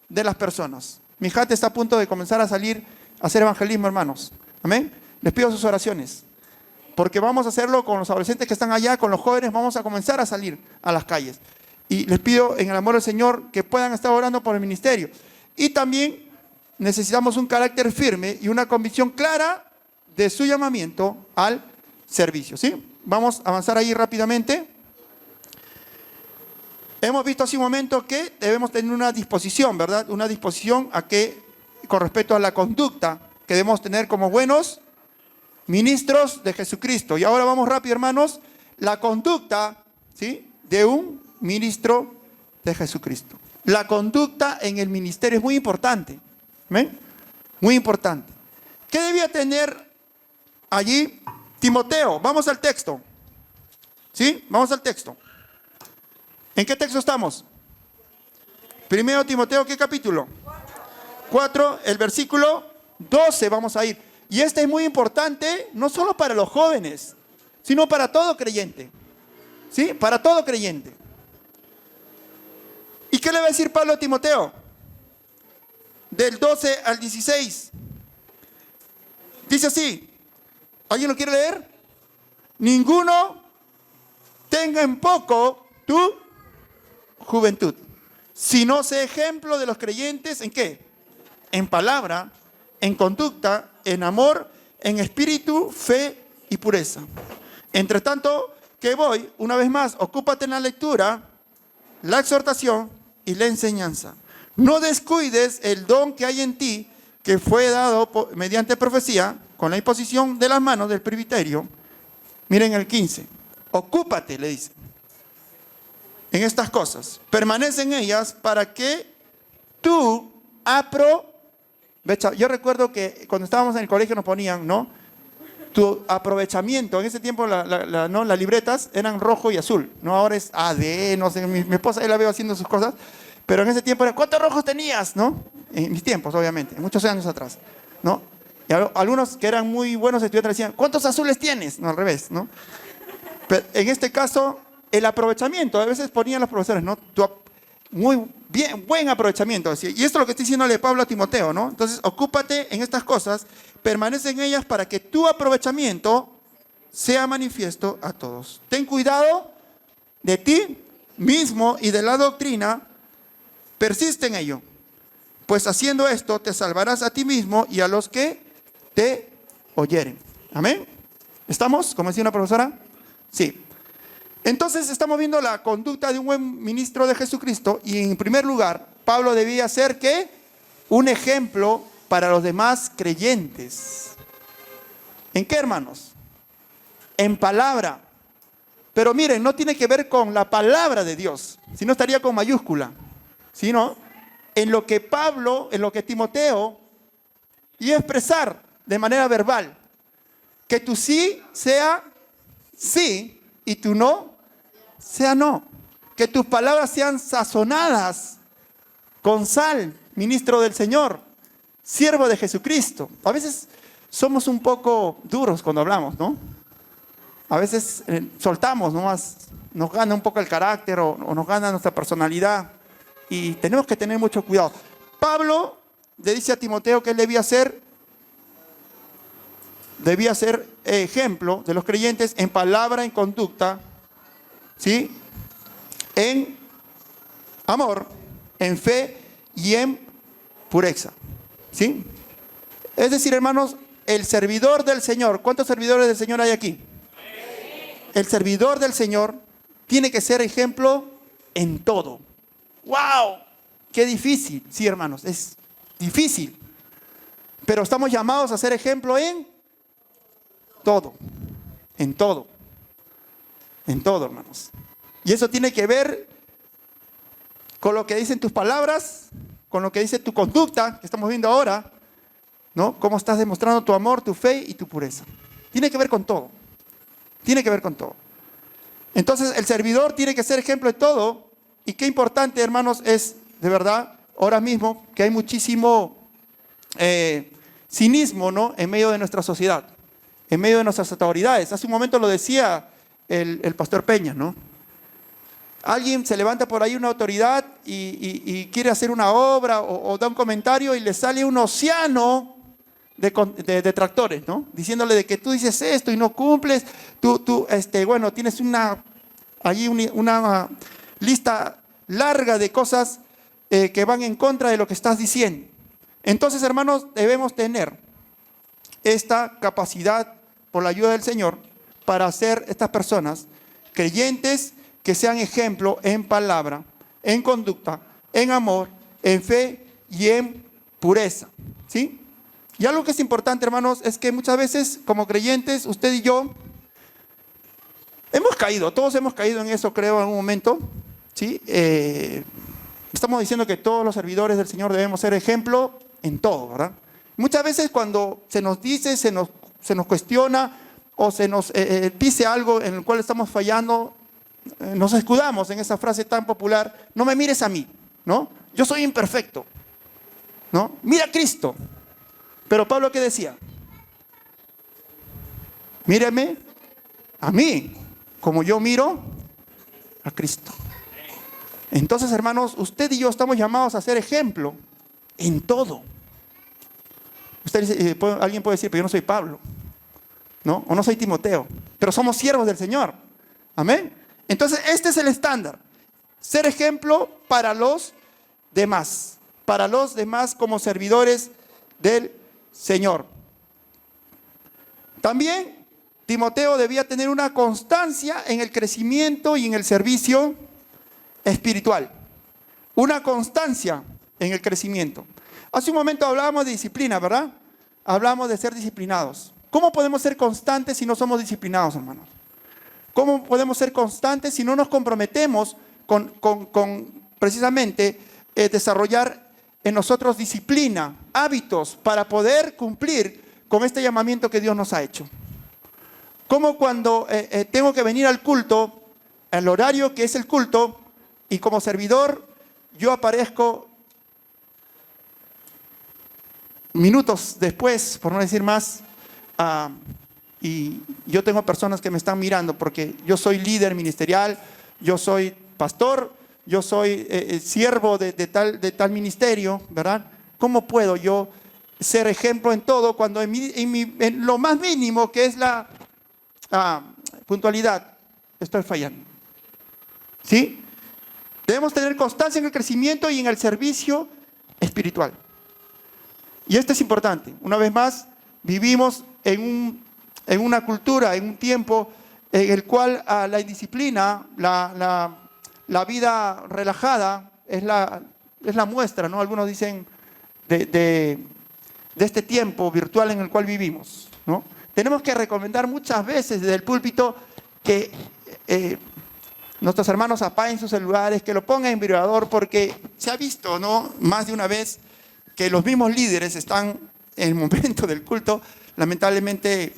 Speaker 1: de las personas. Mi hija está a punto de comenzar a salir a hacer evangelismo, hermanos. Amén. Les pido sus oraciones. Porque vamos a hacerlo con los adolescentes que están allá, con los jóvenes, vamos a comenzar a salir a las calles. Y les pido en el amor del Señor que puedan estar orando por el ministerio. Y también necesitamos un carácter firme y una convicción clara de su llamamiento al servicio. ¿Sí? Vamos a avanzar ahí rápidamente. Hemos visto hace un momento que debemos tener una disposición, ¿verdad? Una disposición a que, con respecto a la conducta que debemos tener como buenos ministros de Jesucristo. Y ahora vamos rápido, hermanos. La conducta, ¿sí?, de un ministro de Jesucristo. La conducta en el ministerio es muy importante. ¿Ven? Muy importante. ¿Qué debía tener allí Timoteo? Vamos al texto. ¿Sí? Vamos al texto. ¿En qué texto estamos? Primero Timoteo, ¿qué capítulo? 4, el versículo 12 vamos a ir. Y este es muy importante, no solo para los jóvenes, sino para todo creyente. ¿Sí? Para todo creyente. ¿Y qué le va a decir Pablo a Timoteo? Del 12 al 16. Dice así. ¿Alguien lo quiere leer? Ninguno tenga en poco tu juventud, sino sé ejemplo de los creyentes, ¿en qué? En palabra, en conducta, en amor, en espíritu, fe y pureza. Entre tanto que voy, una vez más, ocúpate en la lectura, la exhortación y la enseñanza. No descuides el don que hay en ti, que fue dado mediante profecía, con la imposición de las manos del presbiterio. Miren el 15. Ocúpate, le dice, en estas cosas. Permanece en ellas para que tú yo recuerdo que cuando estábamos en el colegio nos ponían, ¿no?, tu aprovechamiento. En ese tiempo ¿no?, las libretas eran rojo y azul, ¿no? Ahora es AD, no sé, mi esposa ahí la veo haciendo sus cosas, pero en ese tiempo era, ¿cuántos rojos tenías?, ¿no? En mis tiempos, obviamente, muchos años atrás, ¿no? Y algunos que eran muy buenos estudiantes decían, ¿cuántos azules tienes? No, al revés, ¿no? Pero en este caso, el aprovechamiento, a veces ponían los profesores, ¿no? Muy bien, buen aprovechamiento. Y esto es lo que está diciéndole Pablo a Timoteo, ¿no? Entonces, ocúpate en estas cosas, permanece en ellas para que tu aprovechamiento sea manifiesto a todos. Ten cuidado de ti mismo y de la doctrina, persiste en ello, pues haciendo esto te salvarás a ti mismo y a los que te oyeren. Amén. ¿Estamos? Como decía una profesora. Sí. Entonces estamos viendo la conducta de un buen ministro de Jesucristo y en primer lugar, Pablo debía ser ¿qué? Un ejemplo para los demás creyentes. ¿En qué, hermanos? En palabra. Pero miren, no tiene que ver con la palabra de Dios, sino estaría con mayúscula, sino en lo que Pablo, en lo que Timoteo iba a expresar de manera verbal. Que tu sí sea sí y tu no sea no. Que tus palabras sean sazonadas con sal, ministro del Señor, siervo de Jesucristo. A veces somos un poco duros cuando hablamos, ¿no? A veces soltamos nomás, nos gana un poco el carácter o nos gana nuestra personalidad y tenemos que tener mucho cuidado. Pablo le dice a Timoteo que él debía ser ejemplo de los creyentes en palabra, en conducta, ¿sí?, en amor, en fe y en pureza, ¿sí? Es decir, hermanos, el servidor del Señor, ¿cuántos servidores del Señor hay aquí? El servidor del Señor tiene que ser ejemplo en todo. ¡Wow! ¡Qué difícil! Sí, hermanos, es difícil. Pero estamos llamados a ser ejemplo en todo. En todo. En todo, hermanos. Y eso tiene que ver con lo que dicen tus palabras, con lo que dice tu conducta, que estamos viendo ahora, ¿no? Cómo estás demostrando tu amor, tu fe y tu pureza. Tiene que ver con todo. Tiene que ver con todo. Entonces, el servidor tiene que ser ejemplo de todo. Y qué importante, hermanos, es, de verdad, ahora mismo, que hay muchísimo cinismo, ¿no?, en medio de nuestra sociedad, en medio de nuestras autoridades. Hace un momento lo decía el pastor Peña, ¿no? Alguien se levanta por ahí, una autoridad, y quiere hacer una obra o da un comentario y le sale un océano de detractores, ¿no? Diciéndole de que tú dices esto y no cumples, bueno, tienes una lista larga de cosas que van en contra de lo que estás diciendo. Entonces, hermanos, debemos tener esta capacidad, por la ayuda del Señor, para hacer estas personas creyentes que sean ejemplo en palabra, en conducta, en amor, en fe y en pureza, ¿sí? Y algo que es importante, hermanos, es que muchas veces, como creyentes, usted y yo, todos hemos caído en eso, creo, en algún momento, ¿sí? Estamos diciendo que todos los servidores del Señor debemos ser ejemplo en todo, ¿verdad? Muchas veces cuando se nos dice, se nos cuestiona o se nos dice algo en el cual estamos fallando, nos escudamos en esa frase tan popular: no me mires a mí, ¿no? Yo soy imperfecto, ¿no? Mira a Cristo. Pero Pablo, ¿qué decía? Míreme a mí, como yo miro a Cristo. Entonces, hermanos, usted y yo estamos llamados a ser ejemplo en todo. Usted dice, alguien puede decir, pero yo no soy Pablo, ¿no? O no soy Timoteo, pero somos siervos del Señor. Amén. Entonces, este es el estándar. Ser ejemplo para los demás como servidores del Señor. También Timoteo debía tener una constancia en el crecimiento y en el servicio espiritual. Una constancia en el crecimiento. Hace un momento hablábamos de disciplina, ¿verdad? Hablamos de ser disciplinados. ¿Cómo podemos ser constantes si no somos disciplinados, hermanos? ¿Cómo podemos ser constantes si no nos comprometemos con precisamente desarrollar en nosotros disciplina, hábitos para poder cumplir con este llamamiento que Dios nos ha hecho? ¿Cómo cuando tengo que venir al culto, al horario que es el culto, y como servidor yo aparezco minutos después, por no decir más, y yo tengo personas que me están mirando porque yo soy líder ministerial, yo soy pastor, yo soy siervo de tal ministerio, ¿verdad? ¿Cómo puedo yo ser ejemplo en todo cuando en lo más mínimo, que es la puntualidad, estoy fallando? ¿Sí? Debemos tener constancia en el crecimiento y en el servicio espiritual. Y esto es importante. Una vez más, vivimos en una cultura, en un tiempo en el cual la indisciplina, la vida relajada es la muestra, ¿no? Algunos dicen de este tiempo virtual en el cual vivimos, ¿no? Tenemos que recomendar muchas veces desde el púlpito que nuestros hermanos apaguen sus celulares, que lo pongan en vibrador, porque se ha visto, ¿no?, más de una vez que los mismos líderes están en el momento del culto, lamentablemente,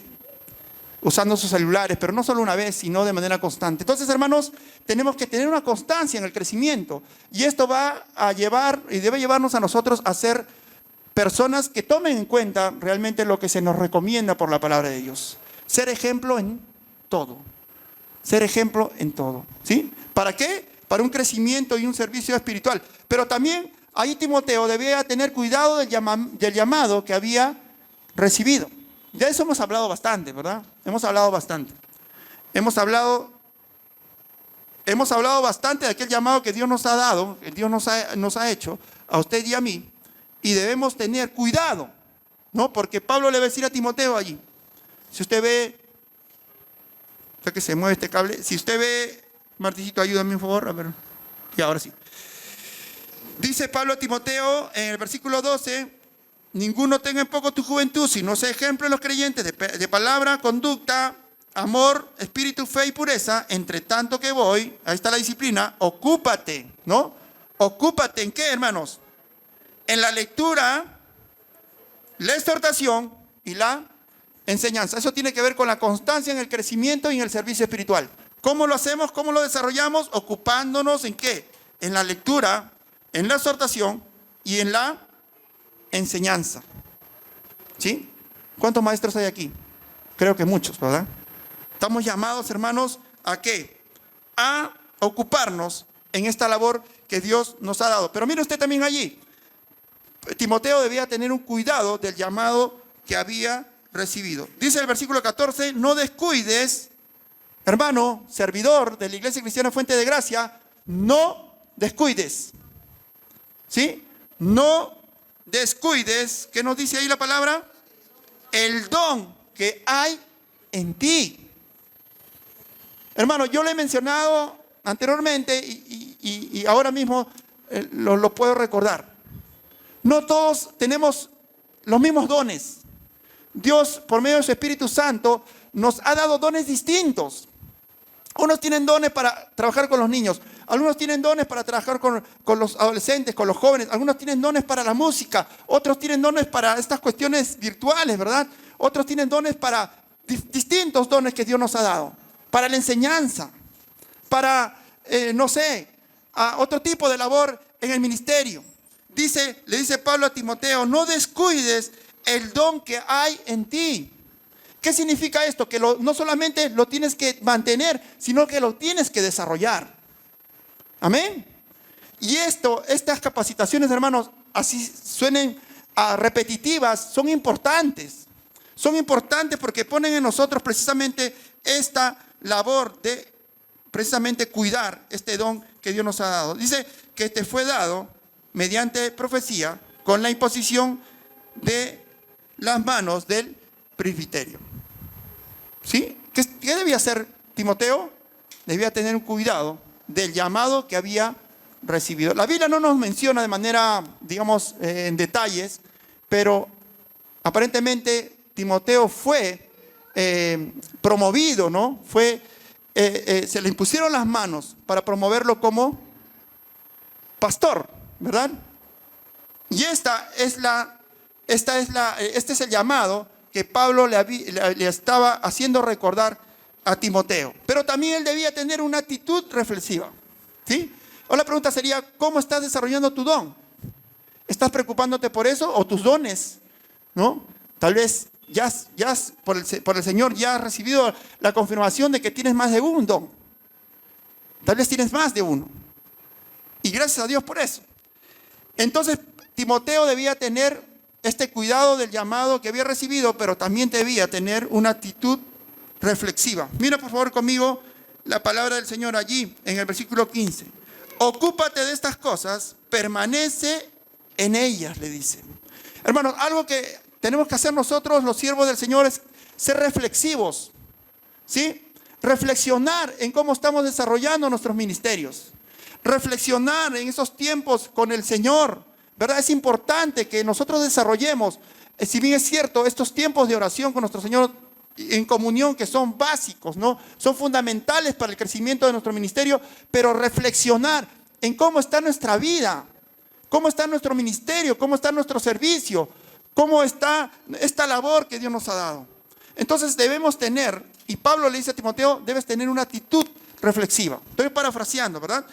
Speaker 1: usando sus celulares, pero no solo una vez, sino de manera constante. Entonces, hermanos, tenemos que tener una constancia en el crecimiento, y esto va a llevar y debe llevarnos a nosotros a ser personas que tomen en cuenta realmente lo que se nos recomienda por la palabra de Dios. Ser ejemplo en todo. Ser ejemplo en todo, ¿sí? ¿Para qué? Para un crecimiento y un servicio espiritual. Pero también ahí Timoteo debía tener cuidado del llamado que había recibido. Ya eso hemos hablado bastante, ¿verdad? Hemos hablado bastante. Hemos hablado bastante de aquel llamado que Dios nos ha dado, que Dios nos ha hecho a usted y a mí. Y debemos tener cuidado, ¿no? Porque Pablo le va a decir a Timoteo allí. Si usted ve, ya que se mueve este cable, si usted ve, Marticito, ayúdame por favor, a ver, y ahora sí. Dice Pablo a Timoteo en el versículo 12, ninguno tenga en poco tu juventud, sino sea ejemplo en los creyentes de palabra, conducta, amor, espíritu, fe y pureza. Entre tanto que voy, ahí está la disciplina, ocúpate, ¿no? Ocúpate ¿en qué, hermanos? En la lectura, la exhortación y la enseñanza. Eso tiene que ver con la constancia en el crecimiento y en el servicio espiritual. ¿Cómo lo hacemos? ¿Cómo lo desarrollamos? Ocupándonos ¿en qué? En la lectura, en la exhortación y en la enseñanza. ¿Sí? ¿Cuántos maestros hay aquí? Creo que muchos, ¿verdad? Estamos llamados, hermanos, ¿a qué? A ocuparnos en esta labor que Dios nos ha dado. Pero mire usted también allí. Timoteo debía tener un cuidado del llamado que había recibido. Dice el versículo 14, no descuides, hermano, servidor de la Iglesia Cristiana Fuente de Gracia, no descuides. ¿Sí? No descuides, ¿qué nos dice ahí la palabra? El don que hay en ti. Hermano, yo le he mencionado anteriormente y ahora mismo lo puedo recordar. No todos tenemos los mismos dones. Dios, por medio de su Espíritu Santo, nos ha dado dones distintos. Unos tienen dones para trabajar con los niños, algunos tienen dones para trabajar con los adolescentes, con los jóvenes, algunos tienen dones para la música, otros tienen dones para estas cuestiones virtuales, ¿verdad? Otros tienen dones para distintos dones que Dios nos ha dado, para la enseñanza, para, otro tipo de labor en el ministerio. Le dice Pablo a Timoteo, no descuides el don que hay en ti. ¿Qué significa esto? Que no solamente lo tienes que mantener, sino que lo tienes que desarrollar. Amén. Y estas capacitaciones, hermanos, así suenen repetitivas, son importantes. Son importantes porque ponen en nosotros precisamente esta labor de precisamente cuidar este don que Dios nos ha dado. Dice que te fue dado mediante profecía con la imposición de las manos del presbiterio. ¿Sí? ¿Qué debía hacer Timoteo? Debía tener un cuidado del llamado que había recibido. La Biblia no nos menciona de manera, digamos, en detalles, pero aparentemente Timoteo fue promovido, ¿no? Se le impusieron las manos para promoverlo como pastor, ¿verdad? Y este es el llamado que Pablo le estaba haciendo recordar a Timoteo. Pero también él debía tener una actitud reflexiva. ¿Sí? O la pregunta sería, ¿cómo estás desarrollando tu don? ¿Estás preocupándote por eso o tus dones? ¿No? Tal vez ya por el Señor ya has recibido la confirmación de que tienes más de un don. Tal vez tienes más de uno. Y gracias a Dios por eso. Entonces, Timoteo debía tener este cuidado del llamado que había recibido, pero también debía tener una actitud reflexiva. Mira por favor conmigo la palabra del Señor allí en el versículo 15. Ocúpate de estas cosas, permanece en ellas, le dice. Hermanos, algo que tenemos que hacer nosotros, los siervos del Señor, es ser reflexivos. ¿Sí? Reflexionar en cómo estamos desarrollando nuestros ministerios. Reflexionar en esos tiempos con el Señor, ¿verdad? Es importante que nosotros desarrollemos, si bien es cierto, estos tiempos de oración con nuestro Señor en comunión que son básicos, ¿no? Son fundamentales para el crecimiento de nuestro ministerio, pero reflexionar en cómo está nuestra vida, cómo está nuestro ministerio, cómo está nuestro servicio, cómo está esta labor que Dios nos ha dado. Entonces debemos tener, y Pablo le dice a Timoteo, debes tener una actitud reflexiva. Estoy parafraseando, ¿verdad?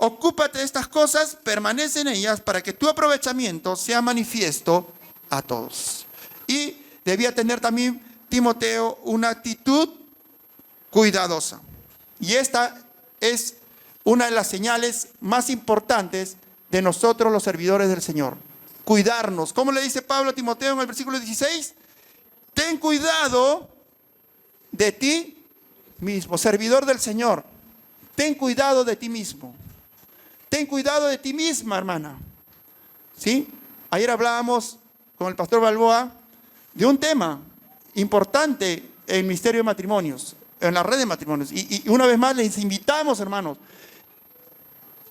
Speaker 1: Ocúpate de estas cosas, permanece en ellas para que tu aprovechamiento sea manifiesto a todos. Y debía tener también Timoteo una actitud cuidadosa. Y esta es una de las señales más importantes de nosotros los servidores del Señor. Cuidarnos. ¿Cómo le dice Pablo a Timoteo en el versículo 16? Ten cuidado de ti mismo, servidor del Señor. Ten cuidado de ti mismo. Ten cuidado de ti misma, hermana. ¿Sí? Ayer hablábamos con el pastor Balboa de un tema importante en el ministerio de matrimonios, en la red de matrimonios. Y una vez más les invitamos, hermanos.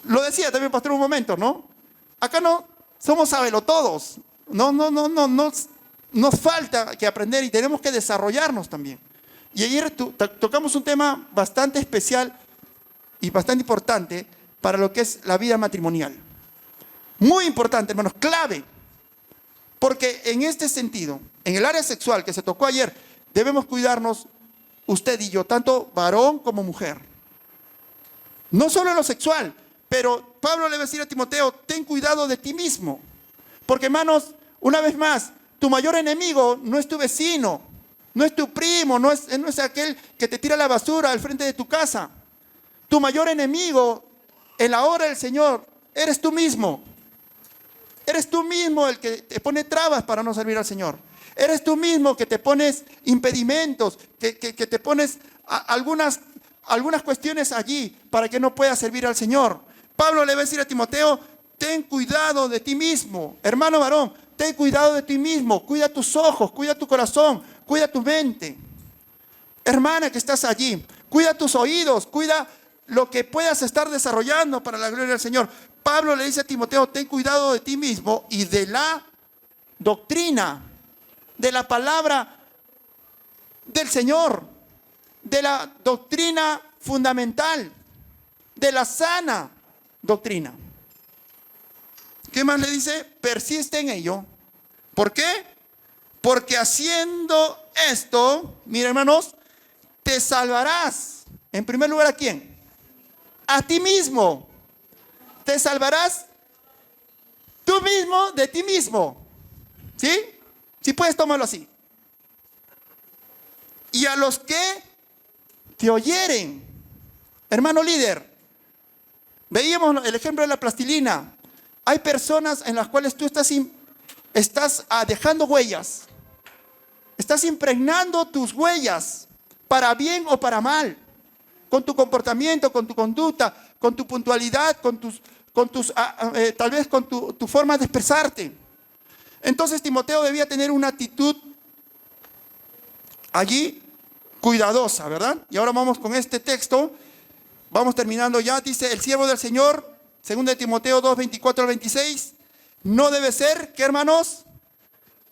Speaker 1: Lo decía también el pastor un momento, ¿no? Acá no somos sabelotodos. nos falta que aprender y tenemos que desarrollarnos también. Y ayer tocamos un tema bastante especial y bastante importante para lo que es la vida matrimonial. Muy importante, hermanos, clave. Porque en este sentido, en el área sexual que se tocó ayer, debemos cuidarnos usted y yo, tanto varón como mujer. No solo en lo sexual, pero Pablo le va a decir a Timoteo, ten cuidado de ti mismo. Porque, hermanos, una vez más, tu mayor enemigo no es tu vecino, no es tu primo, no es aquel que te tira la basura al frente de tu casa. Tu mayor enemigo en la hora del Señor eres tú mismo. Eres tú mismo el que te pone trabas para no servir al Señor. Eres tú mismo que te pones impedimentos, que te pones algunas cuestiones allí para que no puedas servir al Señor. Pablo le va a decir a Timoteo, ten cuidado de ti mismo. Hermano varón, ten cuidado de ti mismo. Cuida tus ojos, cuida tu corazón, cuida tu mente. Hermana que estás allí, cuida tus oídos, cuida lo que puedas estar desarrollando para la gloria del Señor. Pablo le dice a Timoteo, ten cuidado de ti mismo y de la doctrina, de la palabra del Señor, de la doctrina fundamental, de la sana doctrina. ¿Qué más le dice? Persiste en ello. ¿Por qué? Porque haciendo esto, miren hermanos, te salvarás. En primer lugar, ¿a quién? A ti mismo. Te salvarás tú mismo de ti mismo. ¿Sí? Si puedes tomarlo así. Y a los que te oyeren. Hermano líder, veíamos el ejemplo de la plastilina. Hay personas en las cuales tú estás dejando huellas. Estás impregnando tus huellas, para bien o para mal. Con tu comportamiento, con tu conducta, con tu puntualidad, tal vez con tu forma de expresarte. Entonces Timoteo debía tener una actitud allí cuidadosa, ¿verdad? Y ahora vamos con este texto. Vamos terminando ya. Dice, el siervo del Señor, 2 Timoteo 2, 24 al 26, no debe ser, ¿qué hermanos?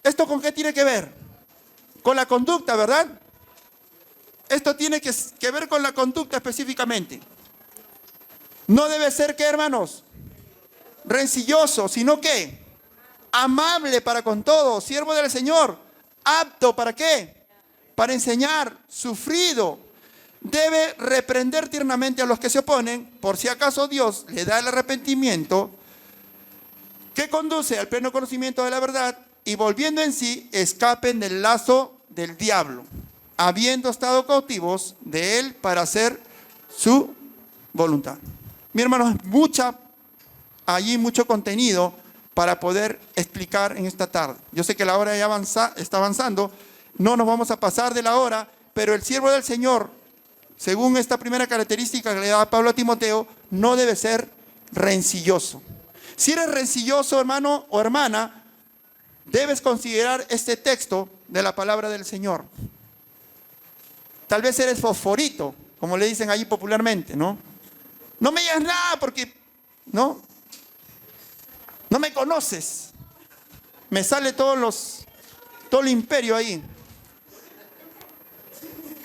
Speaker 1: ¿Esto con qué tiene que ver? Con la conducta, ¿verdad? Esto tiene que ver con la conducta específicamente. No debe ser, ¿qué hermanos? Rencilloso, sino que amable para con todos, siervo del Señor, apto ¿para qué? Para enseñar, sufrido. Debe reprender tiernamente a los que se oponen, por si acaso Dios le da el arrepentimiento que conduce al pleno conocimiento de la verdad y volviendo en sí, escapen del lazo del diablo, habiendo estado cautivos de él para hacer su voluntad. Mi hermano, mucho contenido para poder explicar en esta tarde. Yo sé que la hora ya está avanzando, no nos vamos a pasar de la hora, pero el siervo del Señor, según esta primera característica que le da Pablo a Timoteo, no debe ser rencilloso. Si eres rencilloso, hermano o hermana, debes considerar este texto de la palabra del Señor. Tal vez eres fosforito, como le dicen allí popularmente, ¿no? No me digas nada porque, no me conoces. Me sale todo el imperio ahí.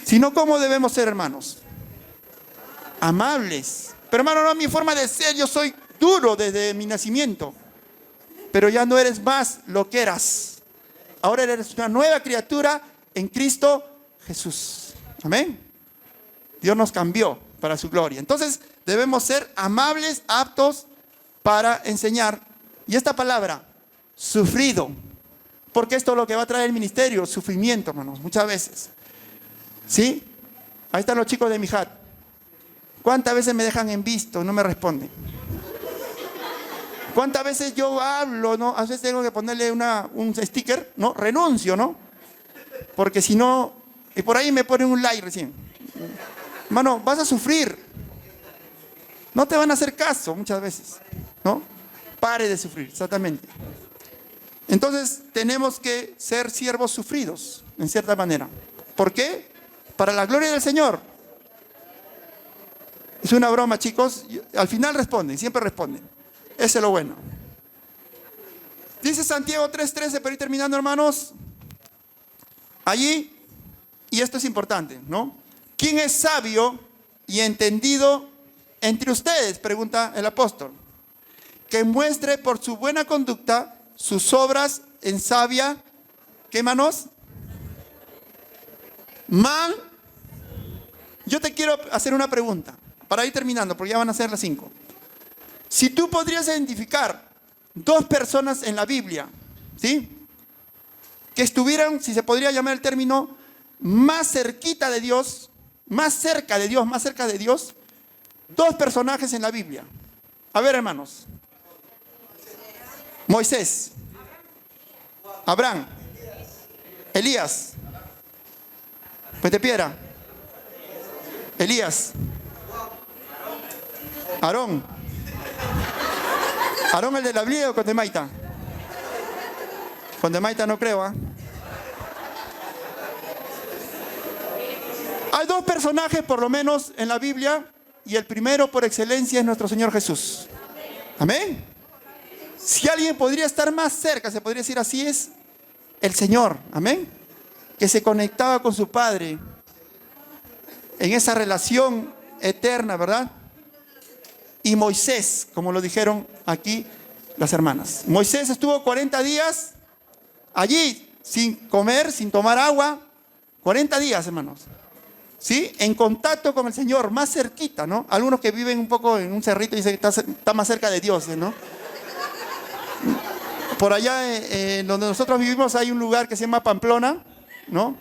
Speaker 1: Sino, ¿cómo debemos ser, hermanos? Amables. Pero, hermano, no, mi forma de ser, yo soy duro desde mi nacimiento. Pero ya no eres más lo que eras. Ahora eres una nueva criatura en Cristo Jesús. Amén. Dios nos cambió para su gloria. Entonces, debemos ser amables, aptos para enseñar. Y esta palabra, sufrido. Porque esto es lo que va a traer el ministerio, sufrimiento, hermanos, muchas veces. ¿Sí? Ahí están los chicos de Mijat. ¿Cuántas veces me dejan en visto? No me responden. ¿Cuántas veces yo hablo, no? A veces tengo que ponerle un sticker, ¿no? Renuncio, ¿no? Porque si no, y por ahí me ponen un like recién. Hermano, vas a sufrir. No te van a hacer caso muchas veces, ¿no? Pare de sufrir, exactamente. Entonces, tenemos que ser siervos sufridos, en cierta manera. ¿Por qué? Para la gloria del Señor. Es una broma, chicos. Al final responden, siempre responden. Eso es lo bueno. Dice Santiago 3:13, para ir terminando, hermanos. Allí, y esto es importante, ¿no? ¿Quién es sabio y entendido entre ustedes? Pregunta el apóstol. Que muestre por su buena conducta sus obras en sabia, ¿qué, manos? Yo te quiero hacer una pregunta, para ir terminando, porque ya van a ser las 5. Si tú podrías identificar 2 personas en la Biblia, ¿sí?, que estuvieran, si se podría llamar el término, más cerquita de Dios, más cerca de Dios, 2 personajes en la Biblia. A ver, hermanos. Moisés, Abraham, Elías, pues de piedra, Elías, Aarón el de la Biblia o Condemaita. Condemaita no creo, ¿ah? Hay 2 personajes por lo menos en la Biblia y el primero por excelencia es nuestro Señor Jesús. Amén. Si alguien podría estar más cerca, se podría decir así, es el Señor. Amén. Que se conectaba con su Padre en esa relación eterna, ¿verdad? Y Moisés, como lo dijeron aquí las hermanas. Moisés estuvo 40 días allí, sin comer, sin tomar agua. 40 días, hermanos. ¿Sí? En contacto con el Señor, más cerquita, ¿no? Algunos que viven un poco en un cerrito dicen que está más cerca de Dios, ¿no? Por allá, donde nosotros vivimos, hay un lugar que se llama Pamplona, ¿no?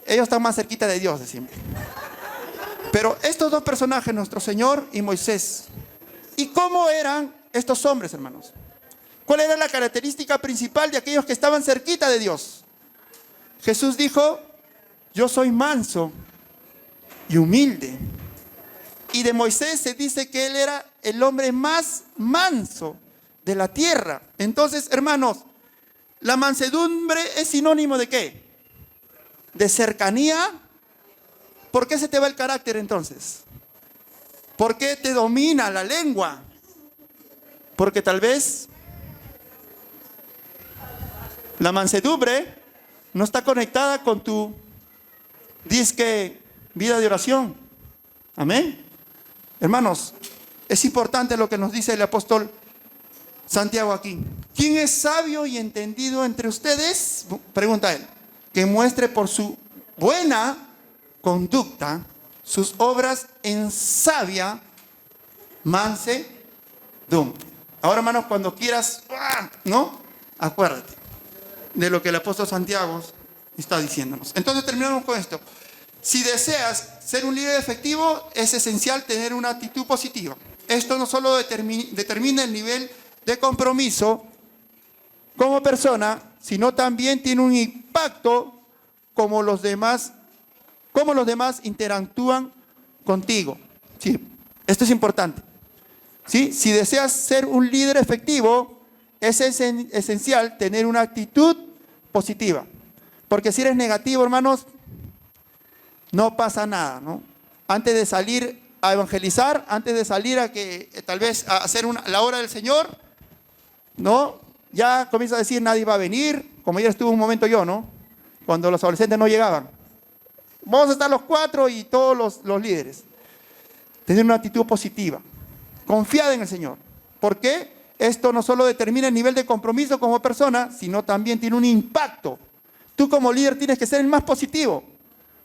Speaker 1: Ellos están más cerquita de Dios de siempre. Pero estos 2 personajes, nuestro Señor y Moisés. ¿Y cómo eran estos hombres, hermanos? ¿Cuál era la característica principal de aquellos que estaban cerquita de Dios? Jesús dijo, yo soy manso y humilde. Y de Moisés se dice que él era el hombre más manso de la tierra. Entonces, hermanos, la mansedumbre es sinónimo de ¿qué? De cercanía. ¿Por qué se te va el carácter entonces? ¿Por qué te domina la lengua? Porque tal vez la mansedumbre no está conectada con tu disque vida de oración. Amén. Hermanos, es importante lo que nos dice el apóstol Santiago aquí. ¿Quién es sabio y entendido entre ustedes? Pregunta él. Que muestre por su buena conducta sus obras en sabia mansedumbre. Ahora, hermanos, cuando quieras, ¿no? Acuérdate de lo que el apóstol Santiago está diciéndonos. Entonces terminamos con esto. Si deseas ser un líder efectivo, es esencial tener una actitud positiva. Esto no solo determina el nivel de compromiso como persona, sino también tiene un impacto como los demás interactúan contigo. ¿Sí? Esto es importante. ¿Sí? Si deseas ser un líder efectivo, es esencial tener una actitud positiva. Porque si eres negativo, hermanos, no pasa nada, ¿no? Antes de salir a evangelizar, antes de salir a que tal vez a hacer la obra del Señor, ¿no? Ya comienza a decir, nadie va a venir, como ya estuvo un momento yo, ¿no? Cuando los adolescentes no llegaban. Vamos a estar los 4 y todos los líderes. Tener una actitud positiva, confiada en el Señor. ¿Por qué? Esto no solo determina el nivel de compromiso como persona, sino también tiene un impacto. Tú como líder tienes que ser el más positivo,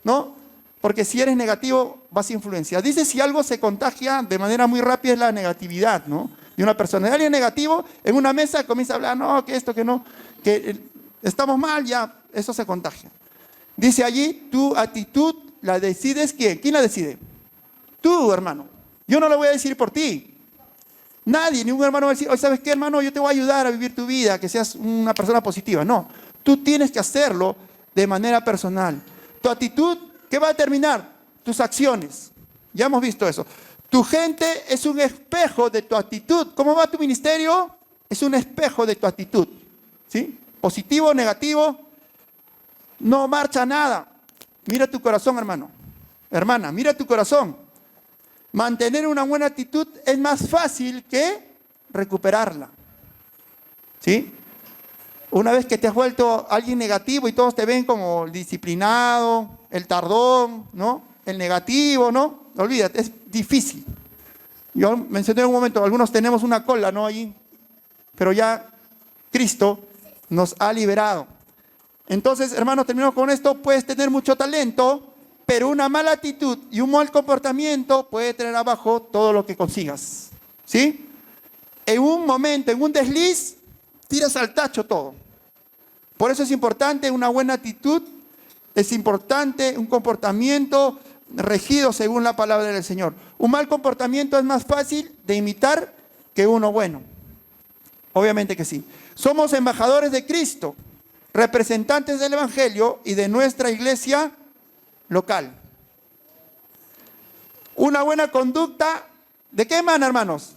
Speaker 1: ¿no? Porque si eres negativo, vas a influenciar. Dice, si algo se contagia de manera muy rápida es la negatividad, ¿no? De una persona. De alguien negativo, en una mesa comienza a hablar, no, que esto, que no, que estamos mal, ya, eso se contagia. Dice allí, tu actitud la decides ¿quién? ¿Quién la decide? Tú, hermano. Yo no lo voy a decir por ti. Nadie, ningún hermano va a decir, oye, ¿sabes qué, hermano? Yo te voy a ayudar a vivir tu vida, que seas una persona positiva. No, tú tienes que hacerlo de manera personal. Tu actitud, ¿qué va a determinar? Tus acciones. Ya hemos visto eso. Tu gente es un espejo de tu actitud. ¿Cómo va tu ministerio? Es un espejo de tu actitud. ¿Sí? Positivo o negativo, no marcha nada. Mira tu corazón, hermano. Hermana, mira tu corazón. Mantener una buena actitud es más fácil que recuperarla. ¿Sí? Una vez que te has vuelto alguien negativo y todos te ven como el disciplinado, el tardón, ¿no? El negativo, ¿no? Olvídate, es difícil. Yo mencioné en un momento, algunos tenemos una cola, ¿no? Allí, pero ya Cristo nos ha liberado. Entonces, hermanos, termino con esto. Puedes tener mucho talento, pero una mala actitud y un mal comportamiento puede tener abajo todo lo que consigas. ¿Sí? En un momento, en un desliz, tiras al tacho todo. Por eso es importante una buena actitud, es importante un comportamiento regido según la palabra del Señor. Un mal comportamiento es más fácil de imitar que uno bueno. Obviamente que sí. Somos embajadores de Cristo, representantes del Evangelio y de nuestra iglesia local. Una buena conducta, ¿de qué emana, hermanos?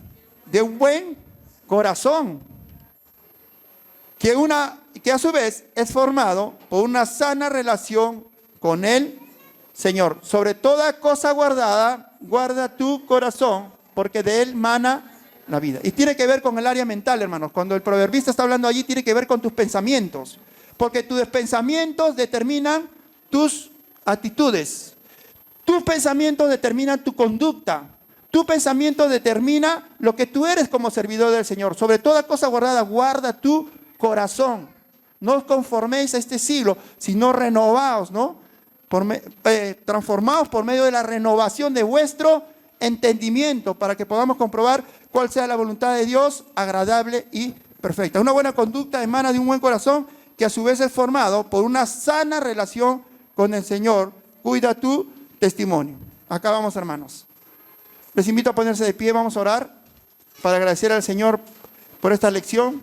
Speaker 1: De un buen corazón, que a su vez es formado por una sana relación con el Señor. Sobre toda cosa guardada, guarda tu corazón, porque de él mana la vida. Y tiene que ver con el área mental, hermanos. Cuando el proverbista está hablando allí, tiene que ver con tus pensamientos, porque tus pensamientos determinan tus actitudes. Tus pensamientos determinan tu conducta. Tu pensamiento determina lo que tú eres como servidor del Señor. Sobre toda cosa guardada, guarda tu corazón. No os conforméis a este siglo, sino renovaos, ¿no? Transformaos por medio de la renovación de vuestro entendimiento, para que podamos comprobar cuál sea la voluntad de Dios, agradable y perfecta. Una buena conducta emana de un buen corazón, que a su vez es formado por una sana relación con el Señor. Cuida tu testimonio. Acá vamos, hermanos. Les invito a ponerse de pie, vamos a orar para agradecer al Señor por esta lección.